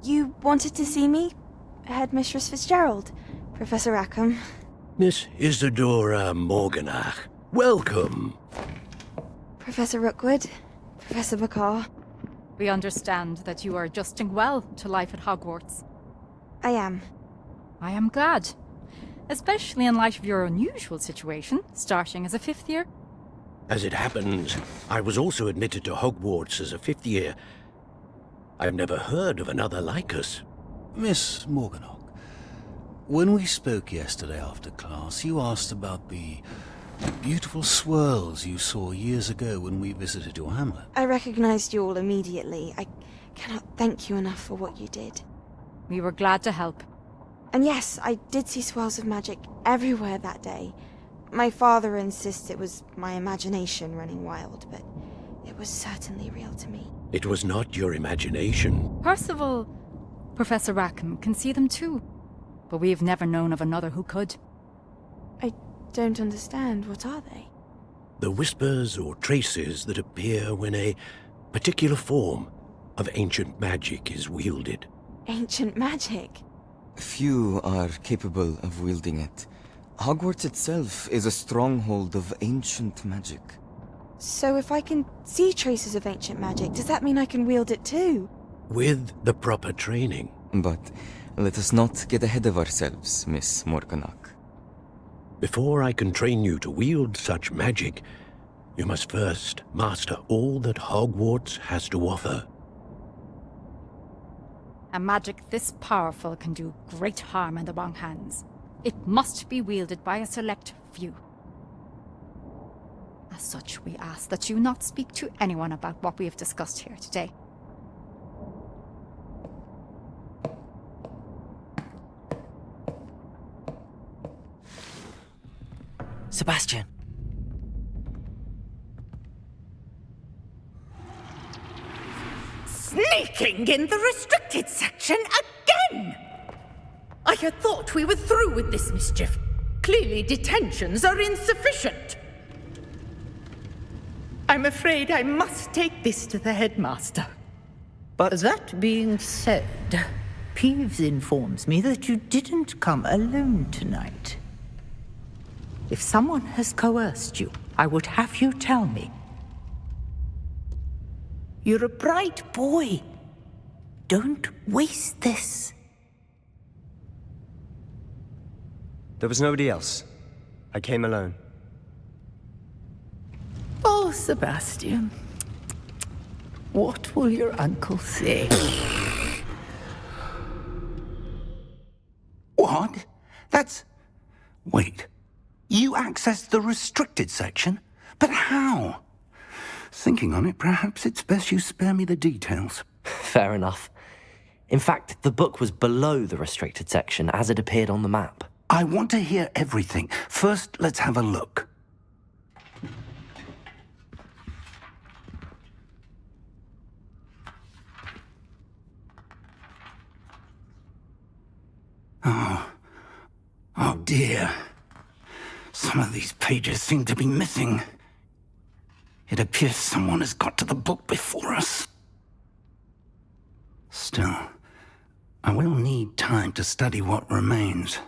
You wanted to see me? Headmistress Fitzgerald? Professor Rackham? Miss Isadora Morganach, welcome. Professor Rookwood? Professor Bakar? We understand that you are adjusting well to life at Hogwarts. I am. I am glad. Especially in light of your unusual situation, starting as a 5th year. As it happens, I was also admitted to Hogwarts as a 5th year. I've never heard of another like us. Miss Morganach, when we spoke yesterday after class, you asked about the beautiful swirls you saw years ago when we visited your hamlet. I recognized you all immediately. I cannot thank you enough for what you did. We were glad to help. And yes, I did see swirls of magic everywhere that day. My father insists it was my imagination running wild, but it was certainly real to me. It was not your imagination. Percival, Professor Rackham can see them too. But we have never known of another who could. I don't understand. What are they? The whispers or traces that appear when a particular form of ancient magic is wielded. Ancient magic? Few are capable of wielding it. Hogwarts itself is a stronghold of ancient magic. So if I can see traces of ancient magic, does that mean I can wield it too? With the proper training. But let us not get ahead of ourselves, Miss Morganach. Before I can train you to wield such magic, you must first master all that Hogwarts has to offer. A magic this powerful can do great harm in the wrong hands. It must be wielded by a select few. As such, we ask that you not speak to anyone about what we have discussed here today. Sebastian. Sneaking in the restricted section again! I had thought we were through with this mischief. Clearly detentions are insufficient. I'm afraid I must take this to the headmaster. But that being said, Peeves informs me that you didn't come alone tonight. If someone has coerced you, I would have you tell me. You're a bright boy. Don't waste this. There was nobody else. I came alone. Oh, Sebastian. What will your uncle say? What? That's... Wait. You accessed the restricted section? But how? Thinking on it, perhaps it's best you spare me the details. Fair enough. In fact, the book was below the restricted section as it appeared on the map. I want to hear everything. First, let's have a look. Oh dear. Some of these pages seem to be missing. It appears someone has got to the book before us. Still, I will need time to study what remains.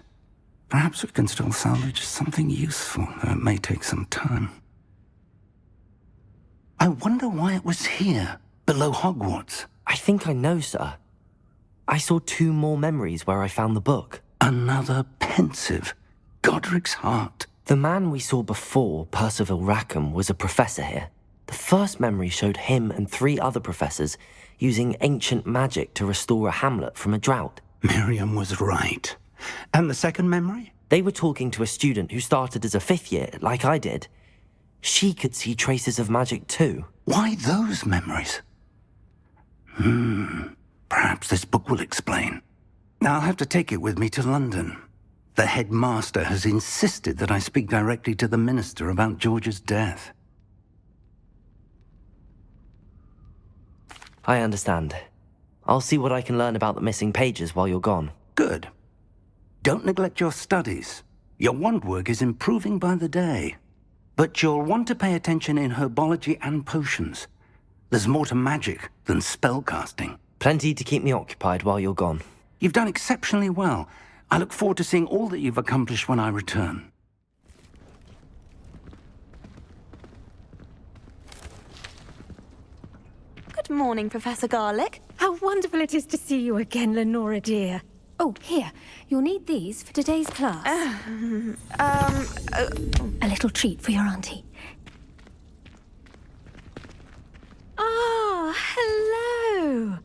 Perhaps we can still salvage something useful, though it may take some time. I wonder why it was here, below Hogwarts. I think I know, sir. I saw 2 more memories where I found the book. Another pensive. Godric's heart. The man we saw before, Percival Rackham, was a professor here. The first memory showed him and 3 other professors using ancient magic to restore a hamlet from a drought. Miriam was right. And the second memory? They were talking to a student who started as a 5th year, like I did. She could see traces of magic too. Why those memories? Perhaps this book will explain. I'll have to take it with me to London. The headmaster has insisted that I speak directly to the minister about George's death. I understand. I'll see what I can learn about the missing pages while you're gone. Good. Don't neglect your studies. Your wand work is improving by the day. But you'll want to pay attention in herbology and potions. There's more to magic than spellcasting. Plenty to keep me occupied while you're gone. You've done exceptionally well. I look forward to seeing all that you've accomplished when I return. Good morning, Professor Garlick. How wonderful it is to see you again, Lenora dear. Oh, here. You'll need these for today's class. A little treat for your auntie. Ah, hello.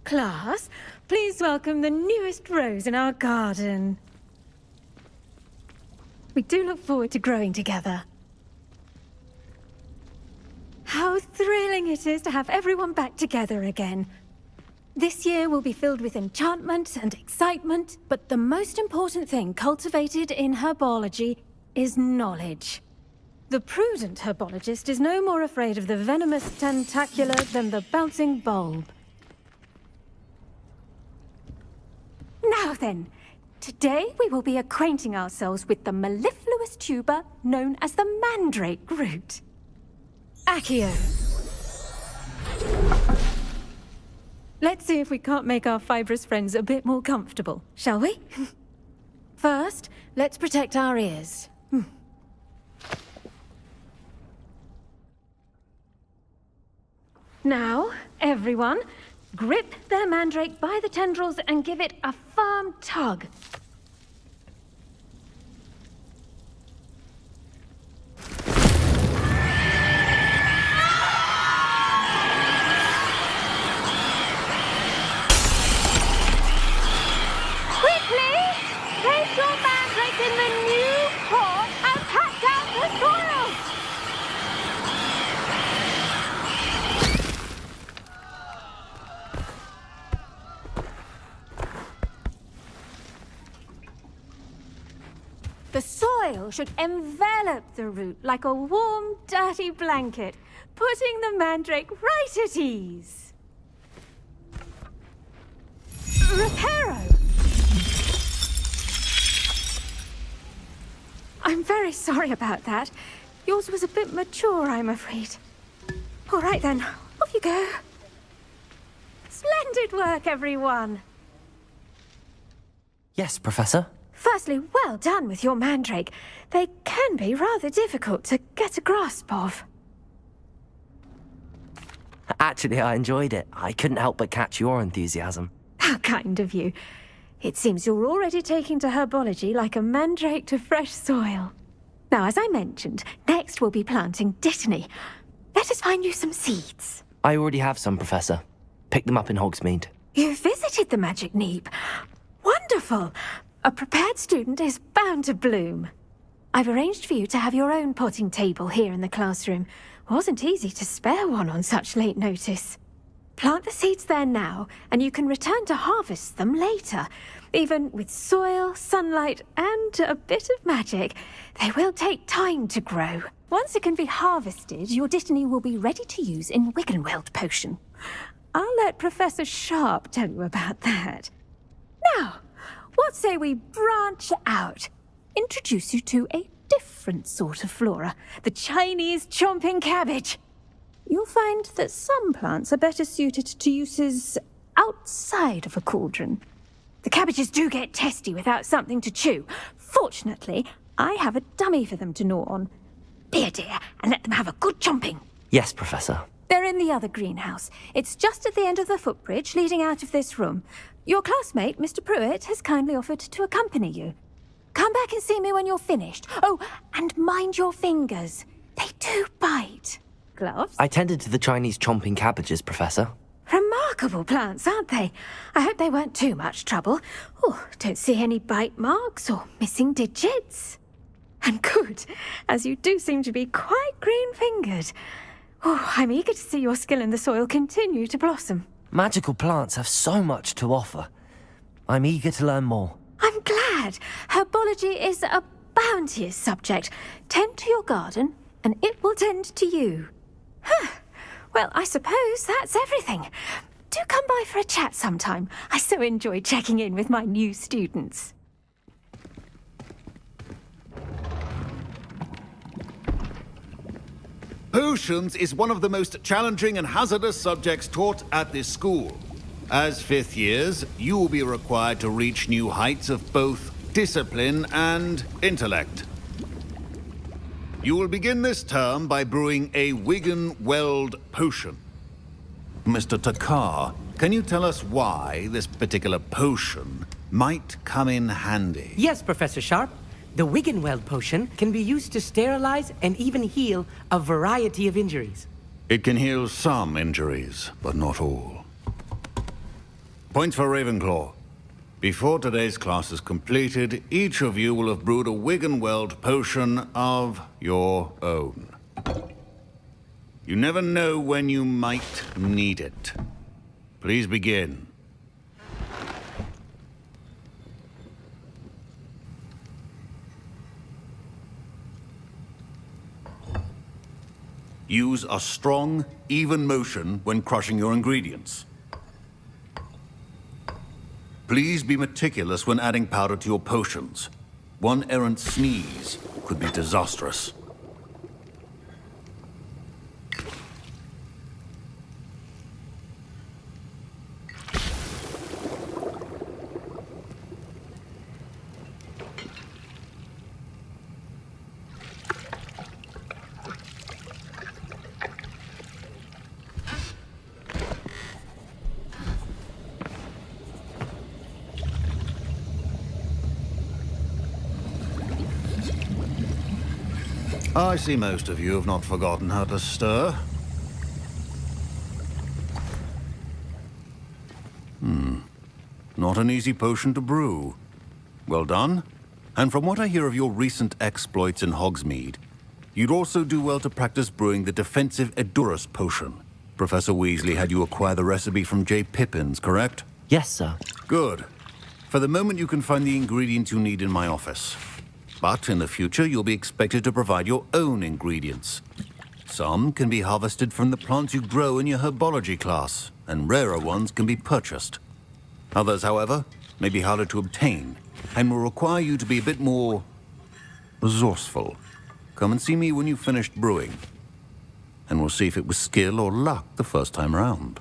Class, please welcome the newest rose in our garden. We do look forward to growing together. How thrilling it is to have everyone back together again. This year will be filled with enchantment and excitement, but the most important thing cultivated in herbology is knowledge. The prudent herbologist is no more afraid of the venomous tentacula than the bouncing bulb. Now then, today we will be acquainting ourselves with the mellifluous tuber known as the mandrake root. Accio. Let's see if we can't make our fibrous friends a bit more comfortable, shall we? First, let's protect our ears. Now, everyone, grip their mandrake by the tendrils and give it a firm tug. Quickly! Place your mandrake in the new pot and pack down the soil! The soil should envelop the root like a warm, dirty blanket, putting the mandrake right at ease. Reparo! I'm very sorry about that. Yours was a bit mature, I'm afraid. All right then, off you go. Splendid work, everyone. Yes, Professor? Firstly, well done with your mandrake. They can be rather difficult to get a grasp of. Actually, I enjoyed it. I couldn't help but catch your enthusiasm. How kind of you. It seems you're already taking to herbology like a mandrake to fresh soil. Now, as I mentioned, next we'll be planting dittany. Let us find you some seeds. I already have some, Professor. Picked them up in Hogsmeade. You visited the Magic Neep. Wonderful! A prepared student is bound to bloom. I've arranged for you to have your own potting table here in the classroom. Wasn't easy to spare one on such late notice. Plant the seeds there now, and you can return to harvest them later. Even with soil, sunlight, and a bit of magic, they will take time to grow. Once it can be harvested, your dittany will be ready to use in Wiggenweld potion. I'll let Professor Sharp tell you about that. Now, what say we branch out? Introduce you to a different sort of flora, the Chinese chomping cabbage. You'll find that some plants are better suited to uses outside of a cauldron. The cabbages do get testy without something to chew. Fortunately, I have a dummy for them to gnaw on. Be a dear and let them have a good chomping. Yes, Professor. They're in the other greenhouse. It's just at the end of the footbridge leading out of this room. Your classmate, Mr. Pruitt, has kindly offered to accompany you. Come back and see me when you're finished. Oh, and mind your fingers. They do bite. Gloves? I tended to the Chinese chomping cabbages, Professor. Remarkable plants, aren't they? I hope they weren't too much trouble. Oh, don't see any bite marks or missing digits. And good, as you do seem to be quite green-fingered. Oh, I'm eager to see your skill in the soil continue to blossom. Magical plants have so much to offer. I'm eager to learn more. I'm glad. Herbology is a bounteous subject. Tend to your garden, and it will tend to you. Well, I suppose that's everything. Do come by for a chat sometime. I so enjoy checking in with my new students. Potions is one of the most challenging and hazardous subjects taught at this school. As fifth years, you will be required to reach new heights of both discipline and intellect. You will begin this term by brewing a Wiggenweld potion. Mr. Takar, can you tell us why this particular potion might come in handy? Yes, Professor Sharp. The Wiggenweld potion can be used to sterilize and even heal a variety of injuries. It can heal some injuries, but not all. Points for Ravenclaw. Before today's class is completed, each of you will have brewed a Wiggenweld potion of your own. You never know when you might need it. Please begin. Use a strong, even motion when crushing your ingredients. Please be meticulous when adding powder to your potions. One errant sneeze could be disastrous. I see most of you have not forgotten how to stir. Not an easy potion to brew. Well done. And from what I hear of your recent exploits in Hogsmeade, you'd also do well to practice brewing the defensive Edurus potion. Professor Weasley had you acquire the recipe from J. Pippins, correct? Yes, sir. Good. For the moment, you can find the ingredients you need in my office. But in the future, you'll be expected to provide your own ingredients. Some can be harvested from the plants you grow in your herbology class, and rarer ones can be purchased. Others, however, may be harder to obtain, and will require you to be a bit more resourceful. Come and see me when you've finished brewing, and we'll see if it was skill or luck the first time round.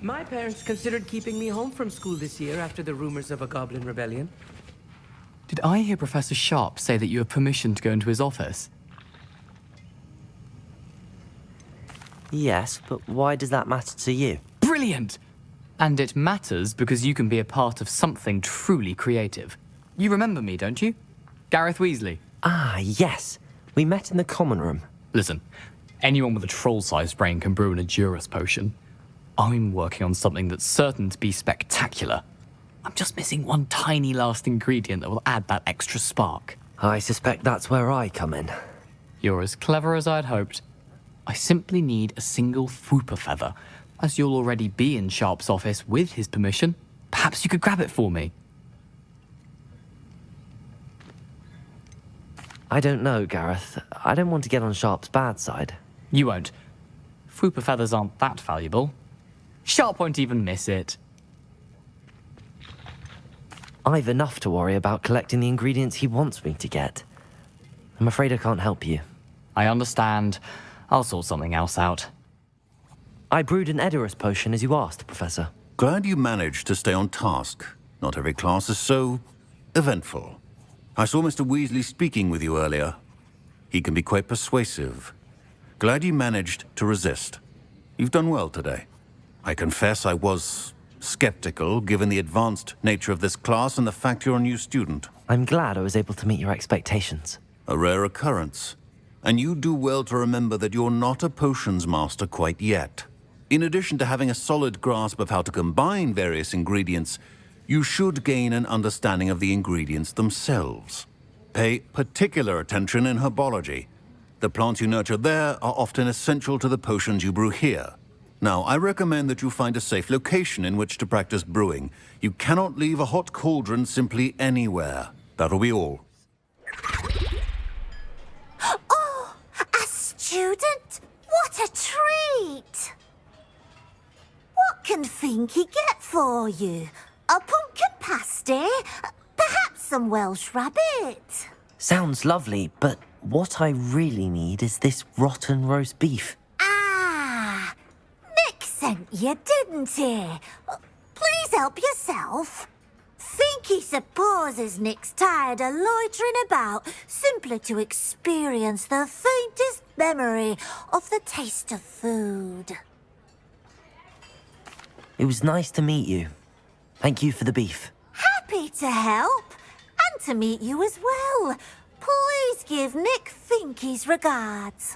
My parents considered keeping me home from school this year after the rumors of a goblin rebellion. Did I hear Professor Sharp say that you have permission to go into his office? Yes, but why does that matter to you? Brilliant! And it matters because you can be a part of something truly creative. You remember me, don't you? Gareth Weasley. Ah, yes. We met in the common room. Listen, anyone with a troll-sized brain can brew an Edurus potion. I'm working on something that's certain to be spectacular. I'm just missing one tiny last ingredient that will add that extra spark. I suspect that's where I come in. You're as clever as I'd hoped. I simply need a single Fwooper feather. As you'll already be in Sharp's office with his permission, perhaps you could grab it for me. I don't know, Gareth. I don't want to get on Sharp's bad side. You won't. Fwooper feathers aren't that valuable. Sharp won't even miss it. I've enough to worry about collecting the ingredients he wants me to get. I'm afraid I can't help you. I understand. I'll sort something else out. I brewed an Edurus potion as you asked, Professor. Glad you managed to stay on task. Not every class is so eventful. I saw Mr. Weasley speaking with you earlier. He can be quite persuasive. Glad you managed to resist. You've done well today. I confess I was skeptical, given the advanced nature of this class and the fact you're a new student. I'm glad I was able to meet your expectations. A rare occurrence. And you do well to remember that you're not a potions master quite yet. In addition to having a solid grasp of how to combine various ingredients, you should gain an understanding of the ingredients themselves. Pay particular attention in herbology. The plants you nurture there are often essential to the potions you brew here. Now, I recommend that you find a safe location in which to practice brewing. You cannot leave a hot cauldron simply anywhere. That'll be all. Oh, a student? What a treat! What can Finky get for you? A pumpkin pasty? Perhaps some Welsh rabbit? Sounds lovely, but what I really need is this rotten roast beef. Ah, Nick sent you, didn't he? Please help yourself. Finky supposes Nick's tired of loitering about simply to experience the faintest memory of the taste of food. It was nice to meet you. Thank you for the beef. Happy to help, and to meet you as well. Please give Nick Finky's regards.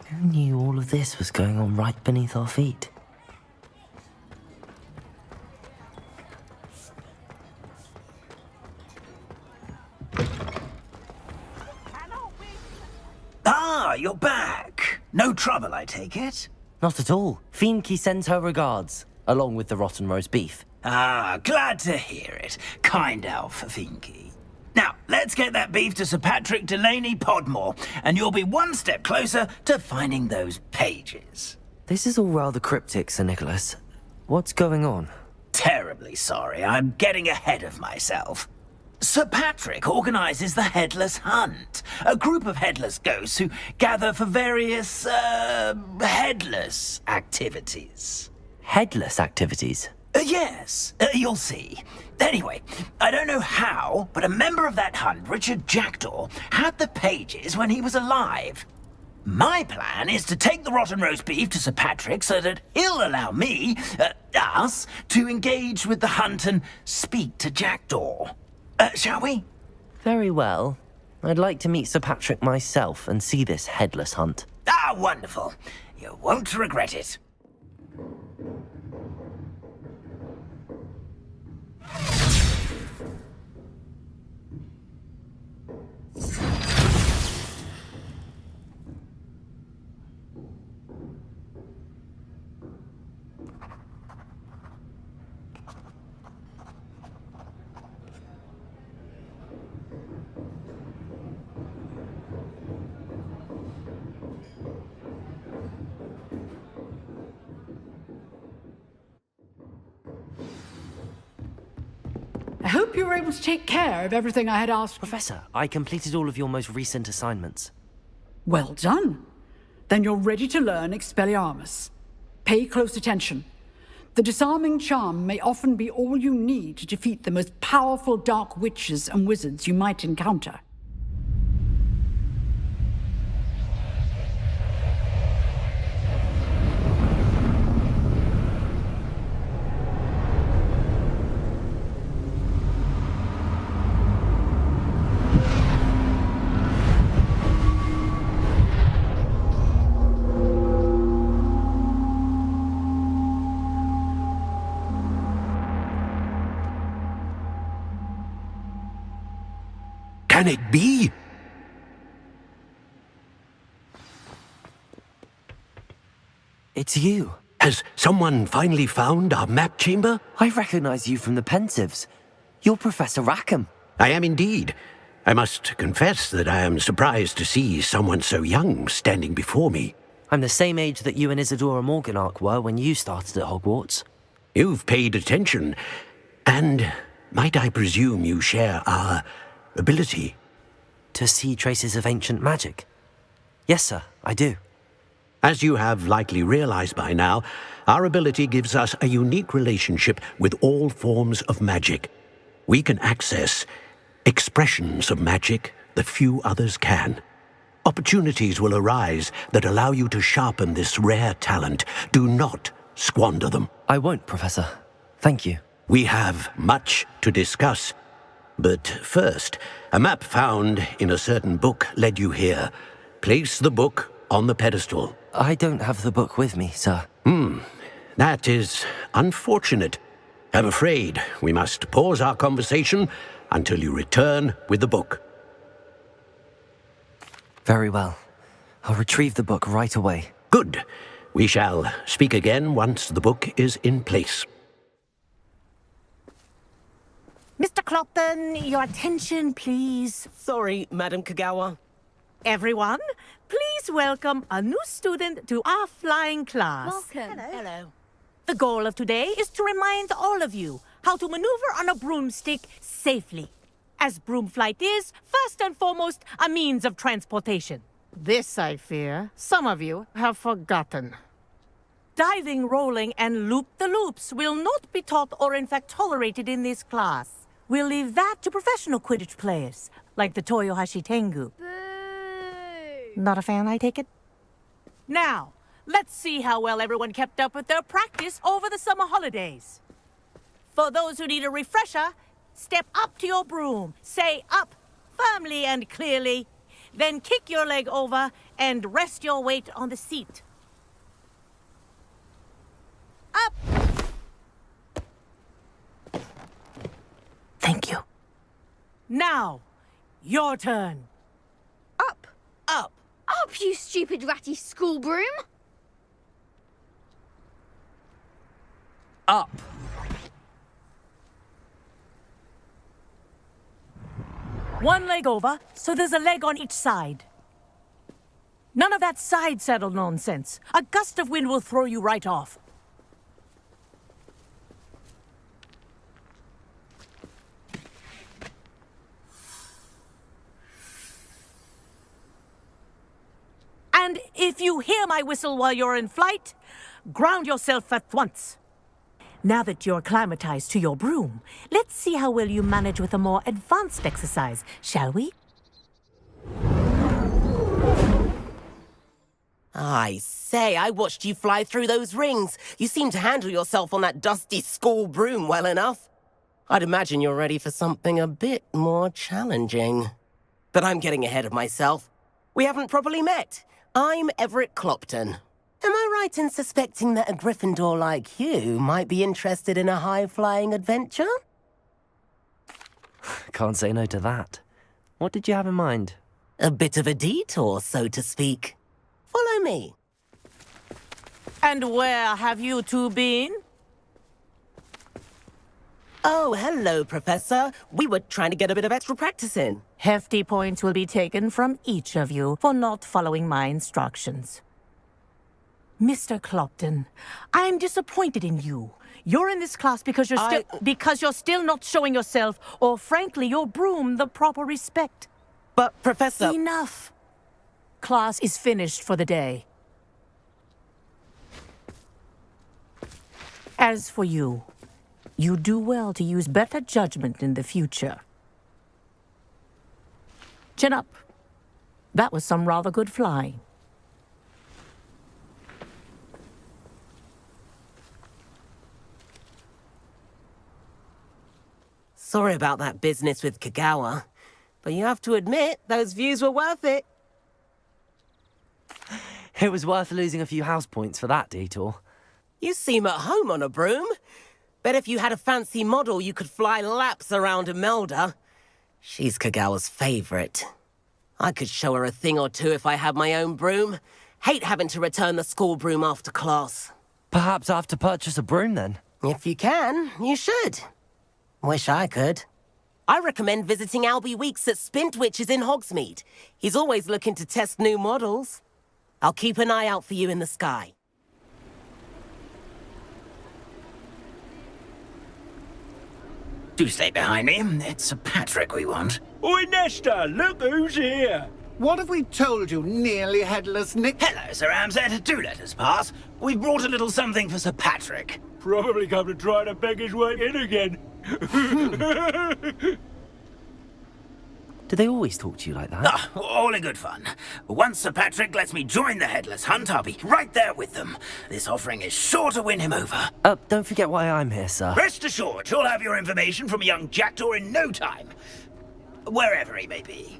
Who knew all of this was going on right beneath our feet? Ah, you're back. No trouble, I take it? Not at all. Finky sends her regards, along with the rotten roast beef. Ah, glad to hear it. Kind elf, Finky. Now, let's get that beef to Sir Patrick Delaney Podmore, and you'll be one step closer to finding those pages. This is all rather cryptic, Sir Nicholas. What's going on? Terribly sorry, I'm getting ahead of myself. Sir Patrick organises the Headless Hunt, a group of headless ghosts who gather for various, headless activities. Headless activities? Yes, you'll see. Anyway, I don't know how, but a member of that hunt, Richard Jackdaw, had the pages when he was alive. My plan is to take the rotten roast beef to Sir Patrick so that he'll allow me, us, to engage with the hunt and speak to Jackdaw. Shall we? Very well. I'd like to meet Sir Patrick myself and see this headless hunt. Ah, wonderful. You won't regret it. I hope you were able to take care of everything I had asked. Professor, I completed all of your most recent assignments. Well done. Then you're ready to learn Expelliarmus. Pay close attention. The disarming charm may often be all you need to defeat the most powerful dark witches and wizards you might encounter. Can it be? It's you. Has someone finally found our map chamber? I recognize you from the Pensieves. You're Professor Rackham. I am indeed. I must confess that I am surprised to see someone so young standing before me. I'm the same age that you and Isadora Morganach were when you started at Hogwarts. You've paid attention, and might I presume you share our ability? To see traces of ancient magic? Yes, sir, I do. As you have likely realized by now, our ability gives us a unique relationship with all forms of magic. We can access expressions of magic that few others can. Opportunities will arise that allow you to sharpen this rare talent. Do not squander them. I won't, Professor. Thank you. We have much to discuss. But first, a map found in a certain book led you here. Place the book on the pedestal. I don't have the book with me, sir. That is unfortunate. I'm afraid we must pause our conversation until you return with the book. Very well. I'll retrieve the book right away. Good. We shall speak again once the book is in place. Mr. Clopton, your attention, please. Sorry, Madam Kagawa. Everyone, please welcome a new student to our flying class. Welcome. Hello. The goal of today is to remind all of you how to maneuver on a broomstick safely, as broom flight is, first and foremost, a means of transportation. This, I fear, some of you have forgotten. Diving, rolling, and loop-the-loops will not be taught or in fact tolerated in this class. We'll leave that to professional Quidditch players, like the Toyohashi Tengu. Not a fan, I take it? Now, let's see how well everyone kept up with their practice over the summer holidays. For those who need a refresher, step up to your broom, say up firmly and clearly, then kick your leg over and rest your weight on the seat. Up! Thank you. Now, your turn. Up! Up! Up, you stupid ratty school broom! Up! One leg over, so there's a leg on each side. None of that side saddle nonsense. A gust of wind will throw you right off. And if you hear my whistle while you're in flight, ground yourself at once. Now that you're acclimatized to your broom, let's see how well you manage with a more advanced exercise, shall we? I say, I watched you fly through those rings. You seem to handle yourself on that dusty school broom well enough. I'd imagine you're ready for something a bit more challenging. But I'm getting ahead of myself. We haven't properly met. I'm Everett Clopton. Am I right in suspecting that a Gryffindor like you might be interested in a high-flying adventure? Can't say no to that. What did you have in mind? A bit of a detour, so to speak. Follow me. And where have you two been? Oh, hello, Professor. We were trying to get a bit of extra practice in. Hefty points will be taken from each of you for not following my instructions. Mr. Clopton, I'm disappointed in you. You're in this class because you're still not showing yourself, or frankly, your broom, the proper respect. But, Professor... Enough. class is finished for the day. As for you, you do well to use better judgment in the future. Chin up. That was some rather good flying. Sorry about that business with Kagawa, but you have to admit, those views were worth it. It was worth losing a few house points for that detour. You seem at home on a broom. Bet if you had a fancy model, you could fly laps around Imelda. She's Kagawa's favorite. I could show her a thing or two if I had my own broom. Hate having to return the school broom after class. Perhaps I have to purchase a broom then? If you can, you should. Wish I could. I recommend visiting Albie Weeks at Spintwitches in Hogsmeade. He's always looking to test new models. I'll keep an eye out for you in the sky. Do stay behind me. It's Sir Patrick we want. Oi, Nesta, look who's here. What have we told you, nearly headless Nick? Hello, Sir Ramsed. Do let us pass. We've brought a little something for Sir Patrick. Probably come to try to beg his way in again. Do they always talk to you like that? Ah, all in good fun. Once Sir Patrick lets me join the Headless Hunt, I'll be right there with them. This offering is sure to win him over. Don't forget why I'm here, sir. Rest assured, you'll have your information from a young Jackdaw in no time. Wherever he may be.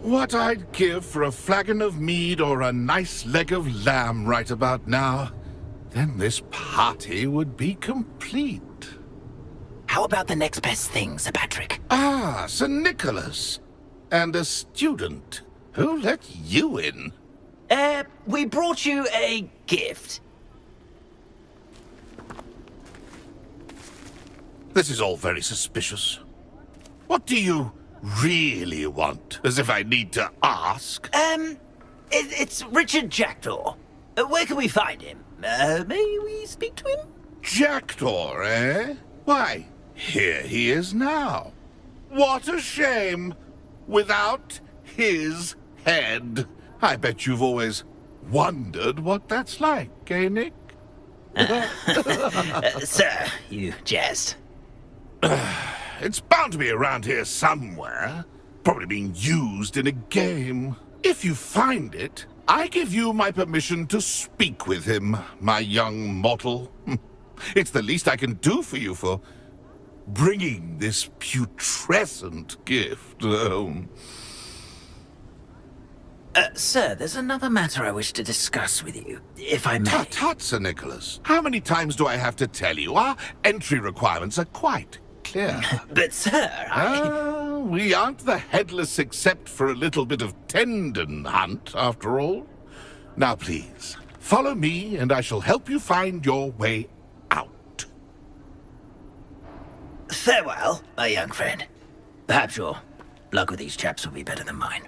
What I'd give for a flagon of mead or a nice leg of lamb right about now. Then this party would be complete. How about the next best thing, Sir Patrick? Ah, Sir Nicholas. And a student. Who let you in? We brought you a gift. This is all very suspicious. What do you really want? As if I need to ask. It's Richard Jackdaw. Where can we find him? May we speak to him? Jackdaw, eh? Why, here he is now. What a shame. Without his head. I bet you've always wondered what that's like, eh, Nick? Sir, you jest. It's bound to be around here somewhere. Probably being used in a game. If you find it, I give you my permission to speak with him, my young mortal. It's the least I can do for you for bringing this putrescent gift home. Sir, there's another matter I wish to discuss with you, if I may. Tut, Sir Nicholas. How many times do I have to tell you? Our entry requirements are quite clear. But, sir, we aren't the Headless except for a little bit of tendon hunt, after all. Now, please, follow me, and I shall help you find your way out. Farewell, my young friend. Perhaps your luck with these chaps will be better than mine.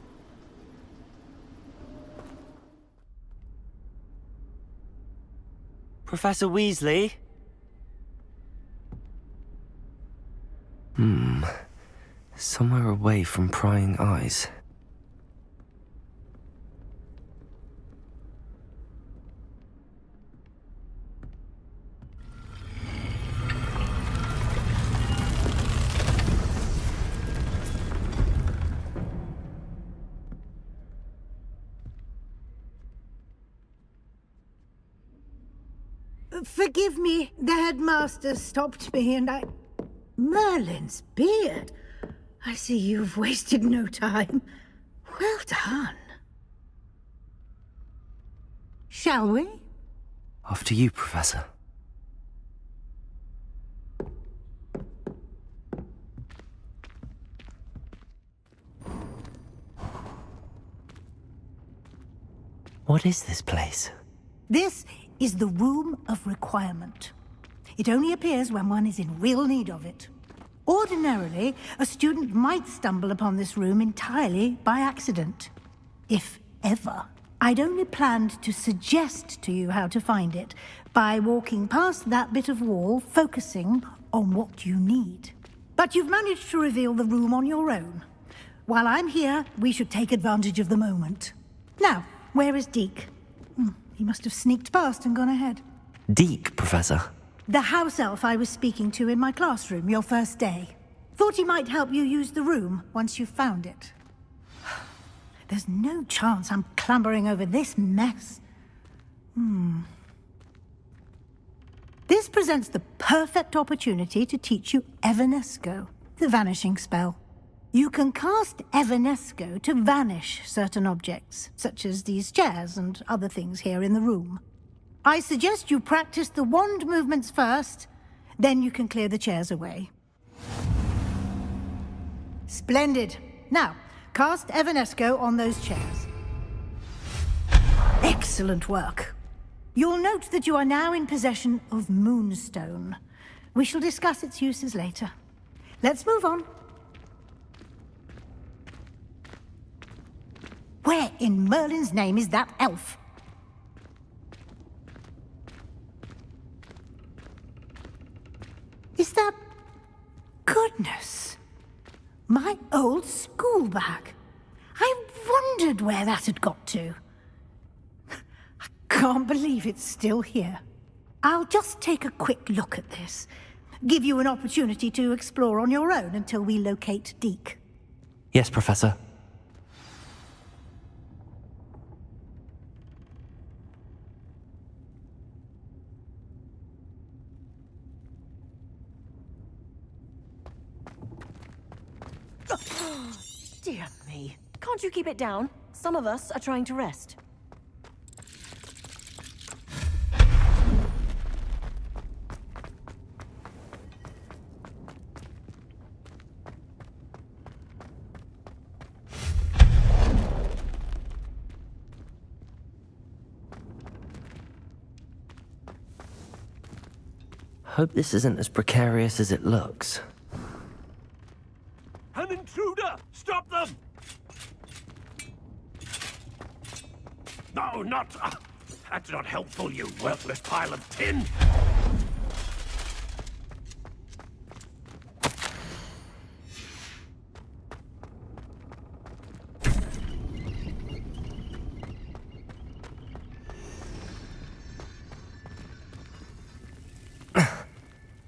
Professor Weasley? Somewhere away from prying eyes. Forgive me, the headmaster stopped me and I... Merlin's beard. I see you've wasted no time. Well done. Shall we? After you, Professor. What is this place? This is the Room of Requirement. It only appears when one is in real need of it. Ordinarily, a student might stumble upon this room entirely by accident. If ever. I'd only planned to suggest to you how to find it by walking past that bit of wall, focusing on what you need. But you've managed to reveal the room on your own. While I'm here, we should take advantage of the moment. Now, where is Deke? He must have sneaked past and gone ahead. Deke, Professor. The house elf I was speaking to in my classroom your first day. Thought he might help you use the room once you found it. There's no chance I'm clambering over this mess. This presents the perfect opportunity to teach you Evanesco, the vanishing spell. You can cast Evanesco to vanish certain objects, such as these chairs and other things here in the room. I suggest you practice the wand movements first, then you can clear the chairs away. Splendid. Now, cast Evanesco on those chairs. Excellent work. You'll note that you are now in possession of Moonstone. We shall discuss its uses later. Let's move on. Where in Merlin's name is that elf? Is that... Goodness! My old school bag. I wondered where that had got to. I can't believe it's still here. I'll just take a quick look at this. Give you an opportunity to explore on your own until we locate Deke. Yes, Professor. Dear me. Can't you keep it down? Some of us are trying to rest. Hope this isn't as precarious as it looks. An intruder! Stop them! No, not... that's not helpful, you worthless pile of tin!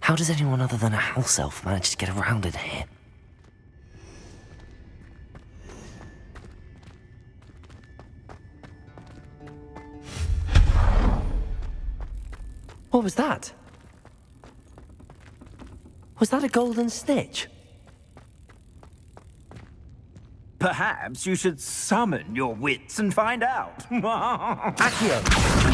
How does anyone other than a house elf manage to get around in here? What was that? Was that a golden snitch? Perhaps you should summon your wits and find out. Accio!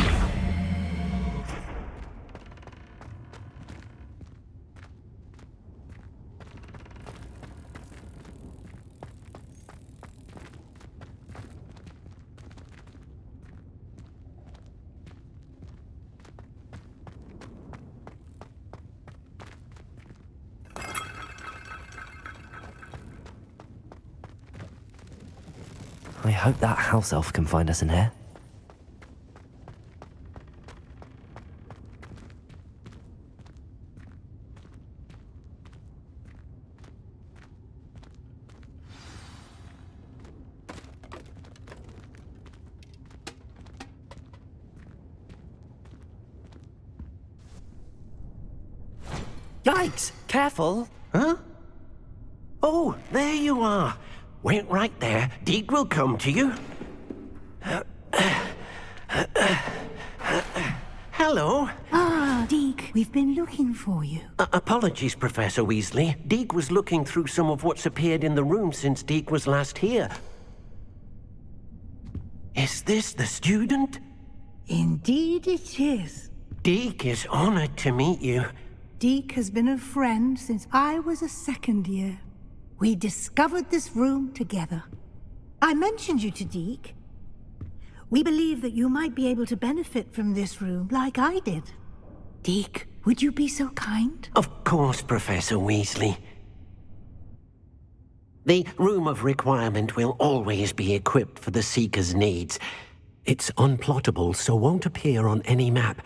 I hope that house elf can find us in here. Yikes! Careful! Huh? Oh, there you are. Wait right there. Deke will come to you. Hello. Ah, Deke, we've been looking for you. Apologies, Professor Weasley. Deke was looking through some of what's appeared in the room since Deke was last here. Is this the student? Indeed it is. Deke is honored to meet you. Deke has been a friend since I was a second year. We discovered this room together. I mentioned you to Deke. We believe that you might be able to benefit from this room like I did. Deke, would you be so kind? Of course, Professor Weasley. The Room of Requirement will always be equipped for the Seeker's needs. It's unplottable, so won't appear on any map.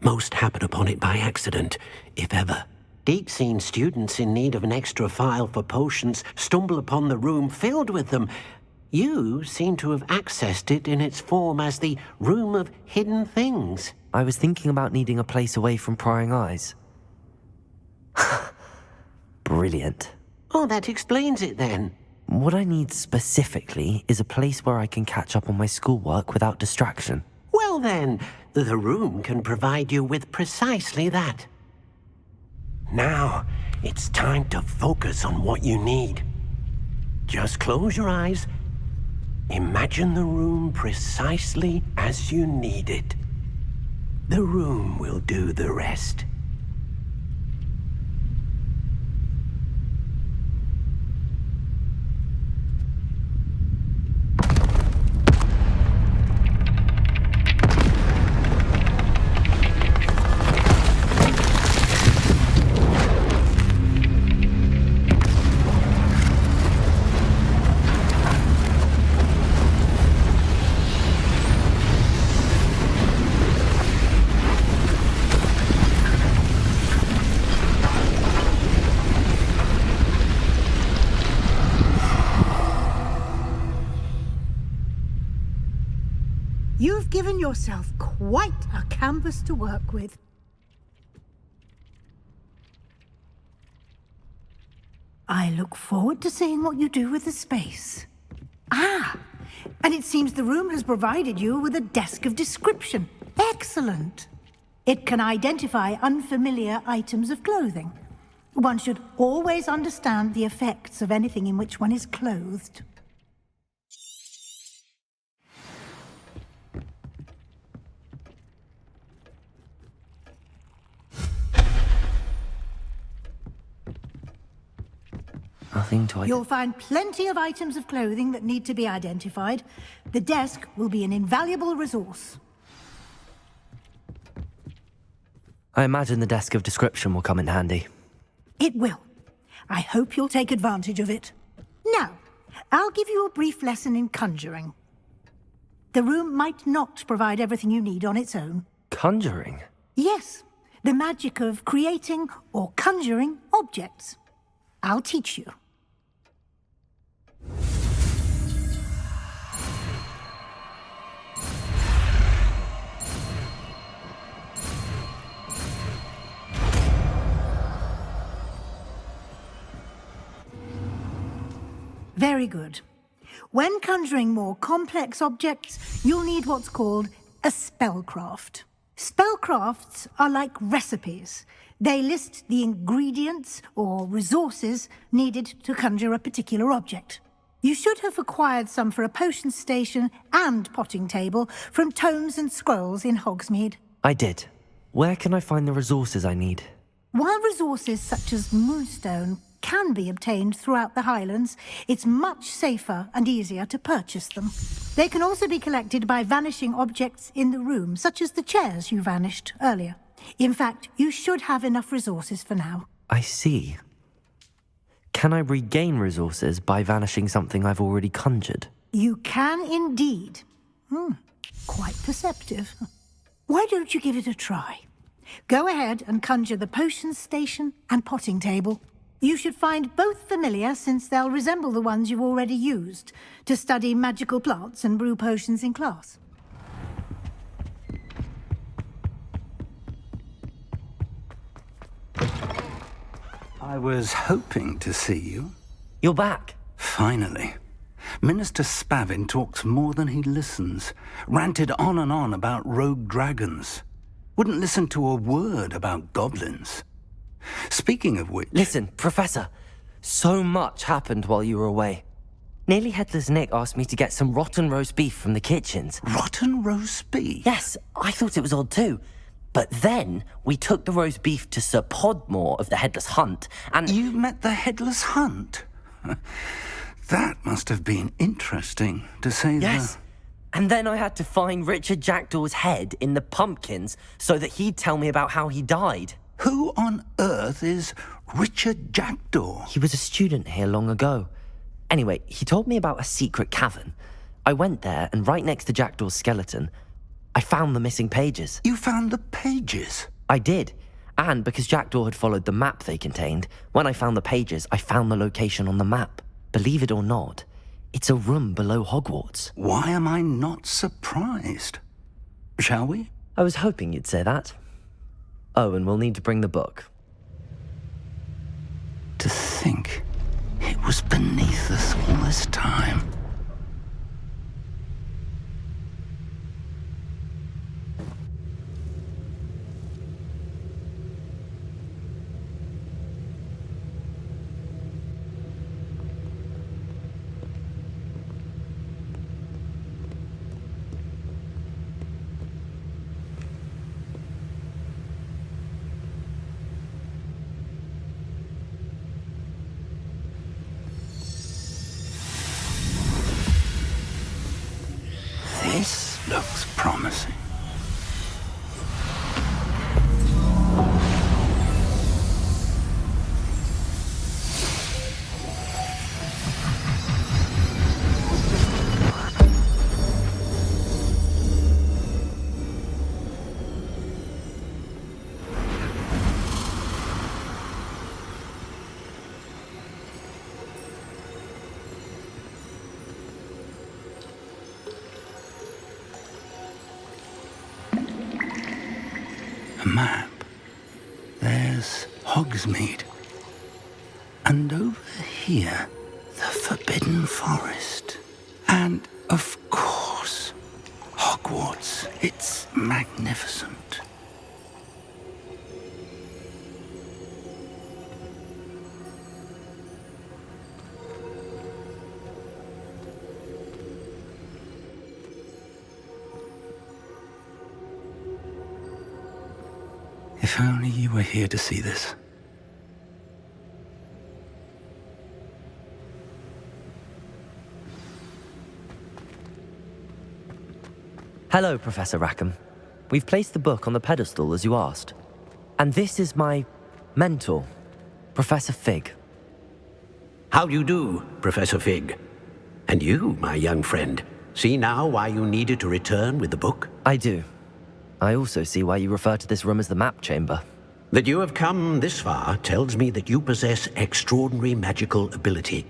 Most happen upon it by accident, if ever. Deke's seen students in need of an extra vial for potions stumble upon the room filled with them. You seem to have accessed it in its form as the Room of Hidden Things. I was thinking about needing a place away from prying eyes. Brilliant. Oh, that explains it then. What I need specifically is a place where I can catch up on my schoolwork without distraction. Well then, the room can provide you with precisely that. Now, it's time to focus on what you need. Just close your eyes. Imagine the room precisely as you need it. The room will do the rest. You've given yourself quite a canvas to work with. I look forward to seeing what you do with the space. Ah, and it seems the room has provided you with a desk of description. Excellent. It can identify unfamiliar items of clothing. One should always understand the effects of anything in which one is clothed. Nothing to You'll find plenty of items of clothing that need to be identified. The desk will be an invaluable resource. I imagine the desk of description will come in handy. It will. I hope you'll take advantage of it. Now, I'll give you a brief lesson in conjuring. The room might not provide everything you need on its own. Conjuring? Yes, the magic of creating or conjuring objects. I'll teach you. Very good. When conjuring more complex objects, you'll need what's called a spellcraft. Spellcrafts are like recipes. They list the ingredients or resources needed to conjure a particular object. You should have acquired some for a potion station and potting table from tomes and scrolls in Hogsmeade. I did. Where can I find the resources I need? While resources such as Moonstone can be obtained throughout the Highlands, it's much safer and easier to purchase them. They can also be collected by vanishing objects in the room, such as the chairs you vanished earlier. In fact, you should have enough resources for now. I see. Can I regain resources by vanishing something I've already conjured? You can indeed. Quite perceptive. Why don't you give it a try? Go ahead and conjure the potion station and potting table. You should find both familiar, since they'll resemble the ones you've already used to study magical plants and brew potions in class. I was hoping to see you. You're back. Finally. Minister Spavin talks more than he listens. Ranted on and on about rogue dragons. Wouldn't listen to a word about goblins. Speaking of which... Listen, Professor. So much happened while you were away. Nearly Headless Nick asked me to get some rotten roast beef from the kitchens. Rotten roast beef? Yes, I thought it was odd too. But then we took the roast beef to Sir Podmore of the Headless Hunt, and... You met the Headless Hunt? That must have been interesting, to say Yes. And then I had to find Richard Jackdaw's head in the pumpkins so that he'd tell me about how he died. Who on earth is Richard Jackdaw? He was a student here long ago. Anyway, he told me about a secret cavern. I went there, and right next to Jackdaw's skeleton, I found the missing pages. You found the pages? I did. And because Jackdaw had followed the map they contained, when I found the pages, I found the location on the map. Believe it or not, it's a room below Hogwarts. Why am I not surprised? Shall we? I was hoping you'd say that. Oh, and we'll need to bring the book. To think it was beneath us all this time. This looks promising. A map. There's Hogsmeade. And over here, the Forbidden Forest. And, of course, Hogwarts. It's magnificent. If only you were here to see this. Hello, Professor Rackham. We've placed the book on the pedestal as you asked. And this is my mentor, Professor Fig. How do you do, Professor Fig? And you, my young friend, see now why you needed to return with the book? I do. I also see why you refer to this room as the map chamber. That you have come this far tells me that you possess extraordinary magical ability,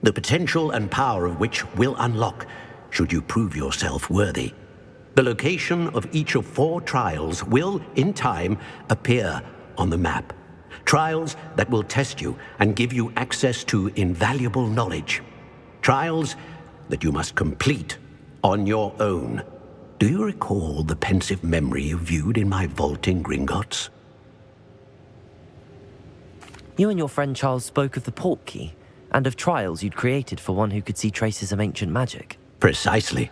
the potential and power of which will unlock should you prove yourself worthy. The location of each of 4 trials will, in time, appear on the map. Trials that will test you and give you access to invaluable knowledge. Trials that you must complete on your own. Do you recall the pensive memory you viewed in my vault in Gringotts? You and your friend Charles spoke of the Portkey, and of trials you'd created for one who could see traces of ancient magic. Precisely.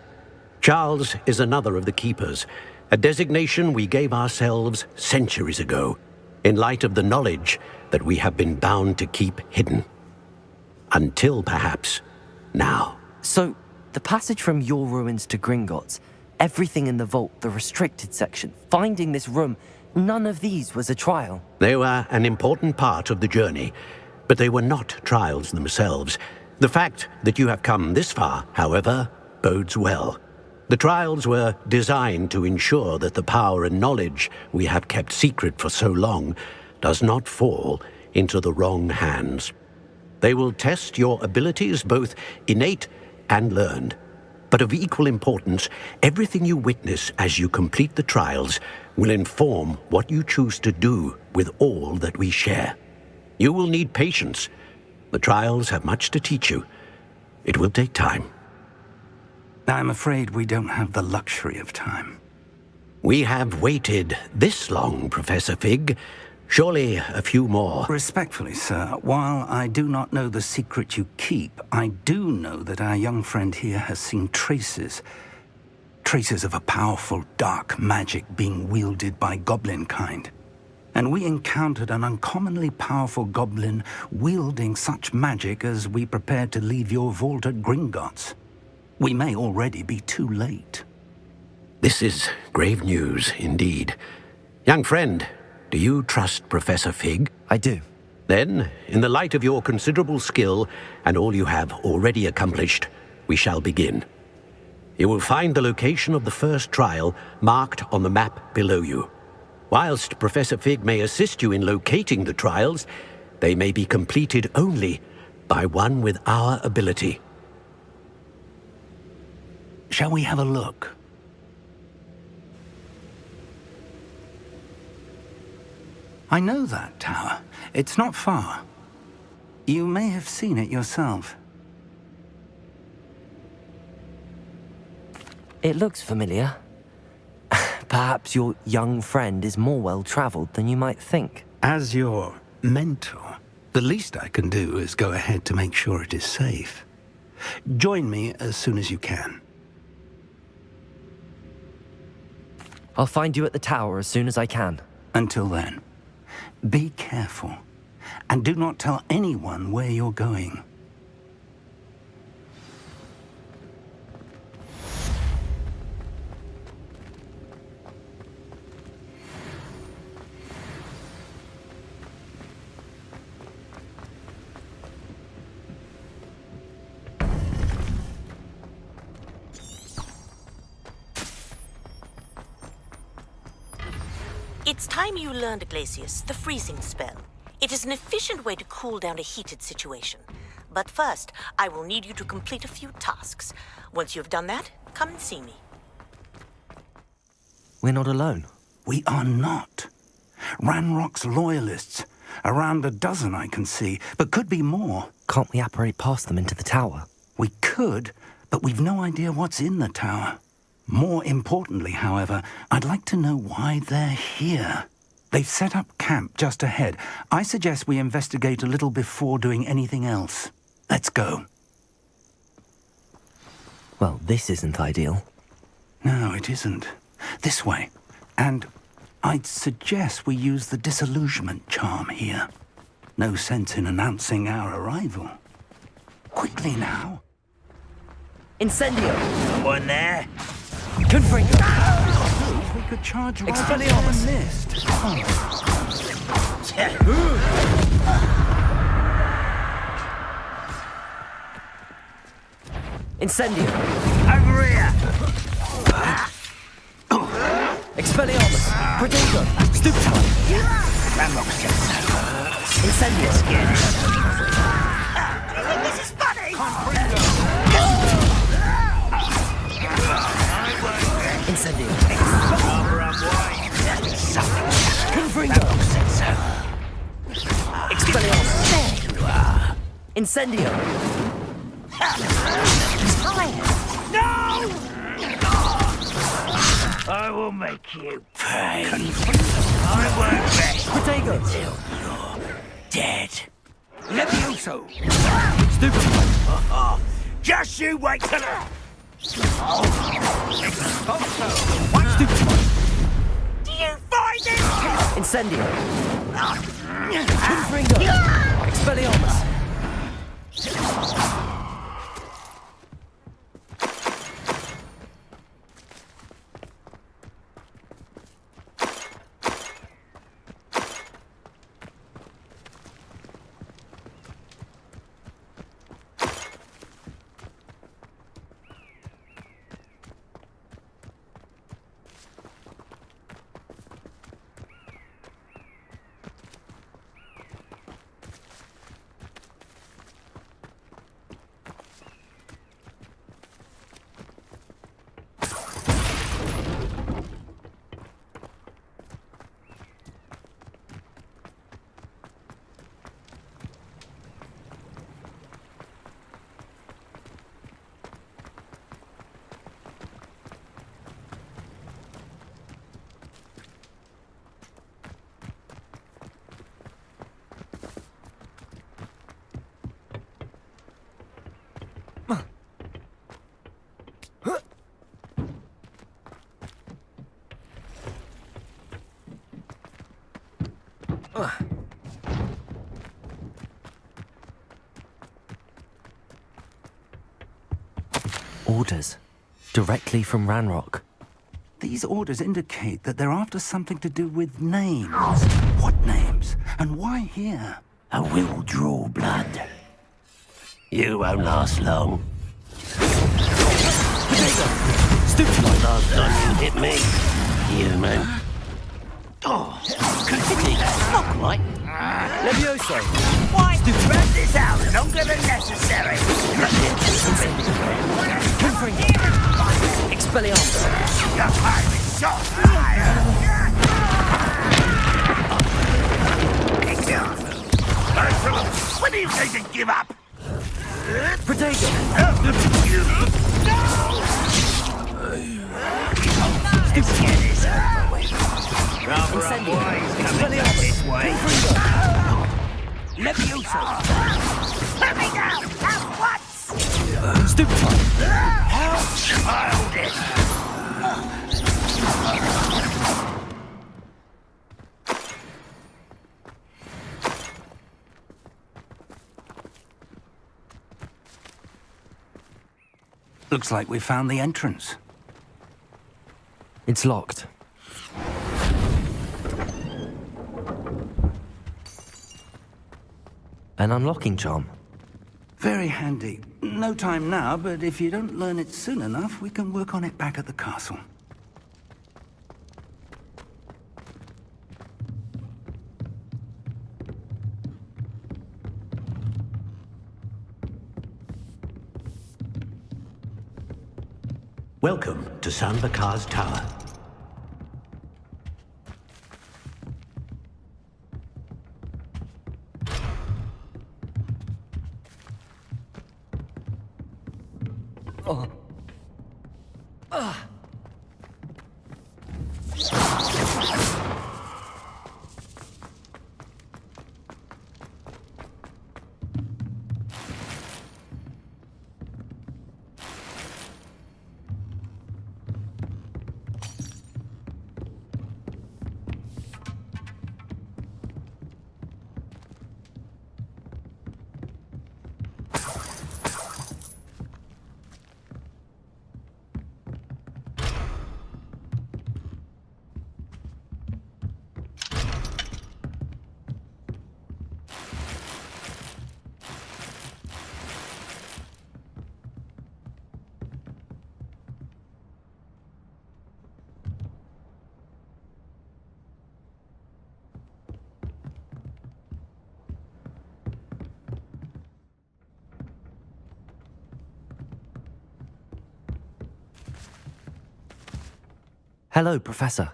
Charles is another of the Keepers, a designation we gave ourselves centuries ago, in light of the knowledge that we have been bound to keep hidden. Until, perhaps, now. So, the passage from your ruins to Gringotts, everything in the vault, the restricted section, finding this room, none of these was a trial. They were an important part of the journey, but they were not trials themselves. The fact that you have come this far, however, bodes well. The trials were designed to ensure that the power and knowledge we have kept secret for so long does not fall into the wrong hands. They will test your abilities, both innate and learned. But of equal importance, everything you witness as you complete the trials will inform what you choose to do with all that we share. You will need patience. The trials have much to teach you. It will take time. I'm afraid we don't have the luxury of time. We have waited this long, Professor Fig. Surely a few more. Respectfully, sir, while I do not know the secret you keep, I do know that our young friend here has seen traces of a powerful dark magic being wielded by goblin kind. And we encountered an uncommonly powerful goblin wielding such magic as we prepared to leave your vault at Gringotts. We may already be too late. This is grave news indeed. Young friend, do you trust Professor Fig? I do. Then, in the light of your considerable skill and all you have already accomplished, we shall begin. You will find the location of the first trial marked on the map below you. Whilst Professor Fig may assist you in locating the trials, they may be completed only by one with our ability. Shall we have a look? I know that tower. It's not far. You may have seen it yourself. It looks familiar. Perhaps your young friend is more well-traveled than you might think. As your mentor, the least I can do is go ahead to make sure it is safe. Join me as soon as you can. I'll find you at the tower as soon as I can. Until then, be careful, and do not tell anyone where you're going. It's time you learned, Glacius, the freezing spell. It is an efficient way to cool down a heated situation. But first, I will need you to complete a few tasks. Once you've done that, come and see me. We're not alone. We are not. Ranrock's loyalists. Around a dozen I can see, but could be more. Can't we apparate past them into the tower? We could, but we've no idea what's in the tower. More importantly, however, I'd like to know why they're here. They've set up camp just ahead. I suggest we investigate a little before doing anything else. Let's go. Well, this isn't ideal. No, it isn't. This way. And I'd suggest we use the disillusionment charm here. No sense in announcing our arrival. Quickly now. Incendio! Someone there? Confringo! We could charge right Expelliarmus! into the mist. Incendio! Over here! Expelliarmus! Protego! Stupefy! Ranrock's just Incendio! Do you think this is funny? Incendio! Barbara White. Confringo! Expelliarmus! There you are. Incendio! No! I will make you pay. I won't rest Protego! until you're dead. Levioso! Stupefy! Just you wait till Do you find it? Incendio! Confringo! Expelliarmus! Orders. Directly from Ranrock. These orders indicate that they're after something to do with names. What names? And why here? I will draw blood. You won't last long. Stupid! Last time you hit me, human. Oh, continue. Not quite. Levioso! Why? Spread this out longer than necessary. Confringo! Expelliarmus! Your time is short. When do you say to give up? Protego! Let's get this over with. Rather boys coming back this way. Levioso! Let me down at once! Stupefy! How childish! Looks like we found the entrance. It's locked. An unlocking charm. Very handy. No time now, but if you don't learn it soon enough, we can work on it back at the castle. Welcome to San Bakar's Tower. Oh. Hello, Professor.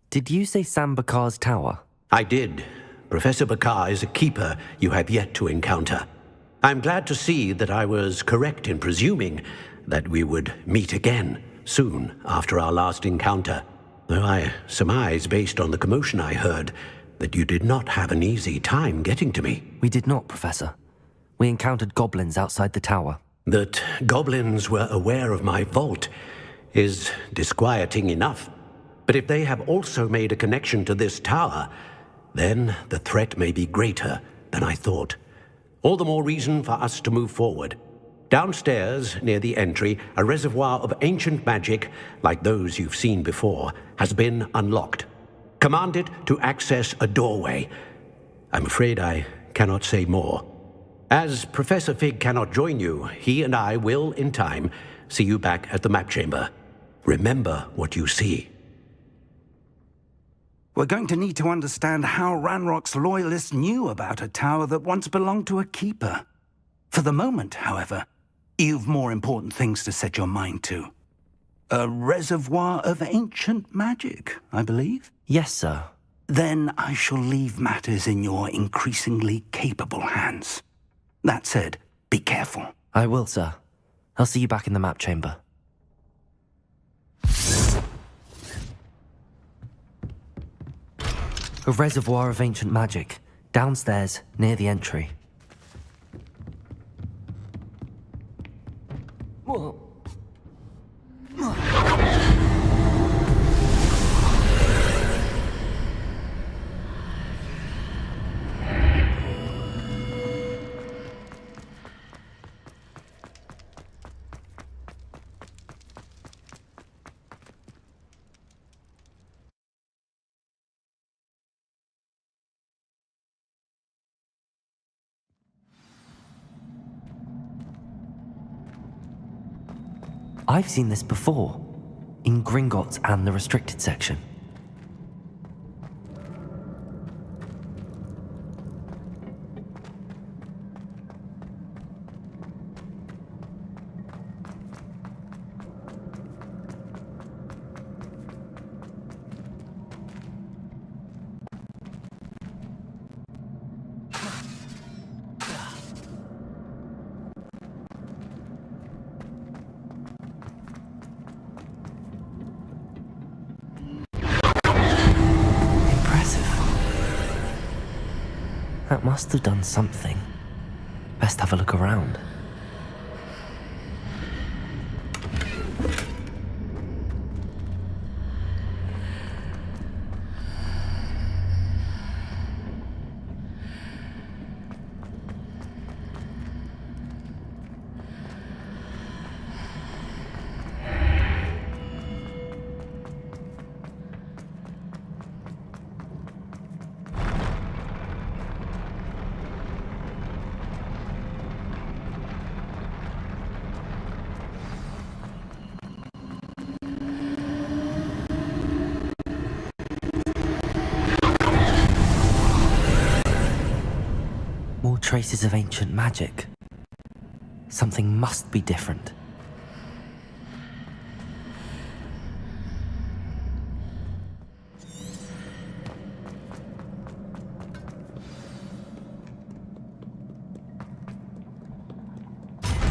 Did you say San Bakar's Tower? I did. Professor Bakar is a keeper you have yet to encounter. I'm glad to see that I was correct in presuming that we would meet again soon after our last encounter, though I surmise, based on the commotion I heard, that you did not have an easy time getting to me. We did not, Professor. We encountered goblins outside the tower. That goblins were aware of my vault is disquieting enough. But if they have also made a connection to this tower, then the threat may be greater than I thought. All the more reason for us to move forward. Downstairs, near the entry, a reservoir of ancient magic, like those you've seen before, has been unlocked. Command it to access a doorway. I'm afraid I cannot say more. As Professor Fig cannot join you, he and I will, in time, see you back at the map chamber. Remember what you see. We're going to need to understand how Ranrock's loyalists knew about a tower that once belonged to a keeper. For the moment, however, you've more important things to set your mind to. A reservoir of ancient magic, I believe? Yes, sir. Then I shall leave matters in your increasingly capable hands. That said, be careful. I will, sir. I'll see you back in the map chamber. A reservoir of ancient magic, downstairs, near the entry. Whoa. I've seen this before, in Gringotts and the restricted section. That must have done something. Best have a look around. More traces of ancient magic. Something must be different.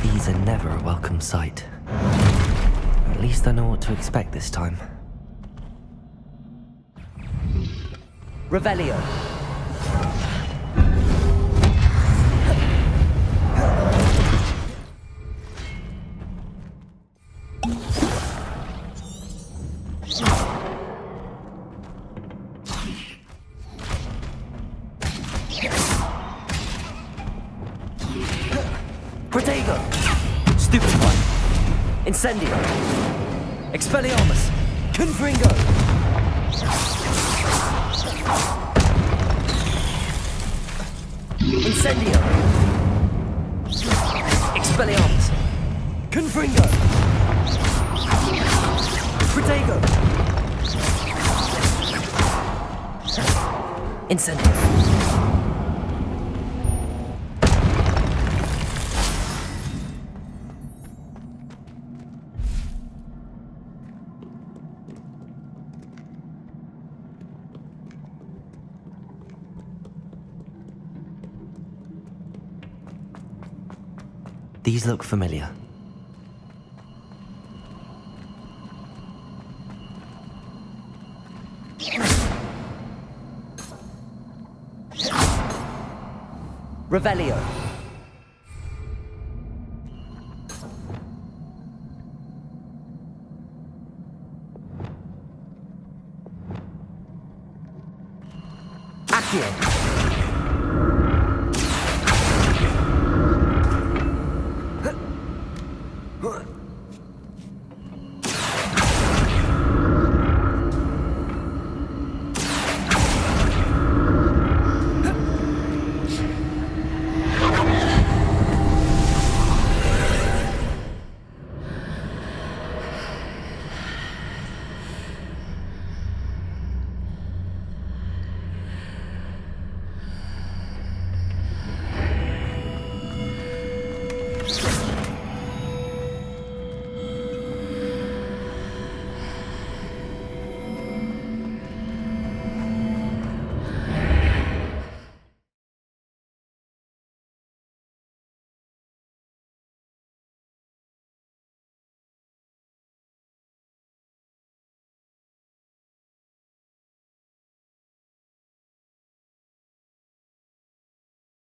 These are never a welcome sight. At least I know what to expect this time. Revelio. Protego! Stupid one! Incendio! Expelliarmus! Confringo! Incendio! Expelliarmus! Confringo! Protego! Incendio! These look familiar. Revelio. Accio.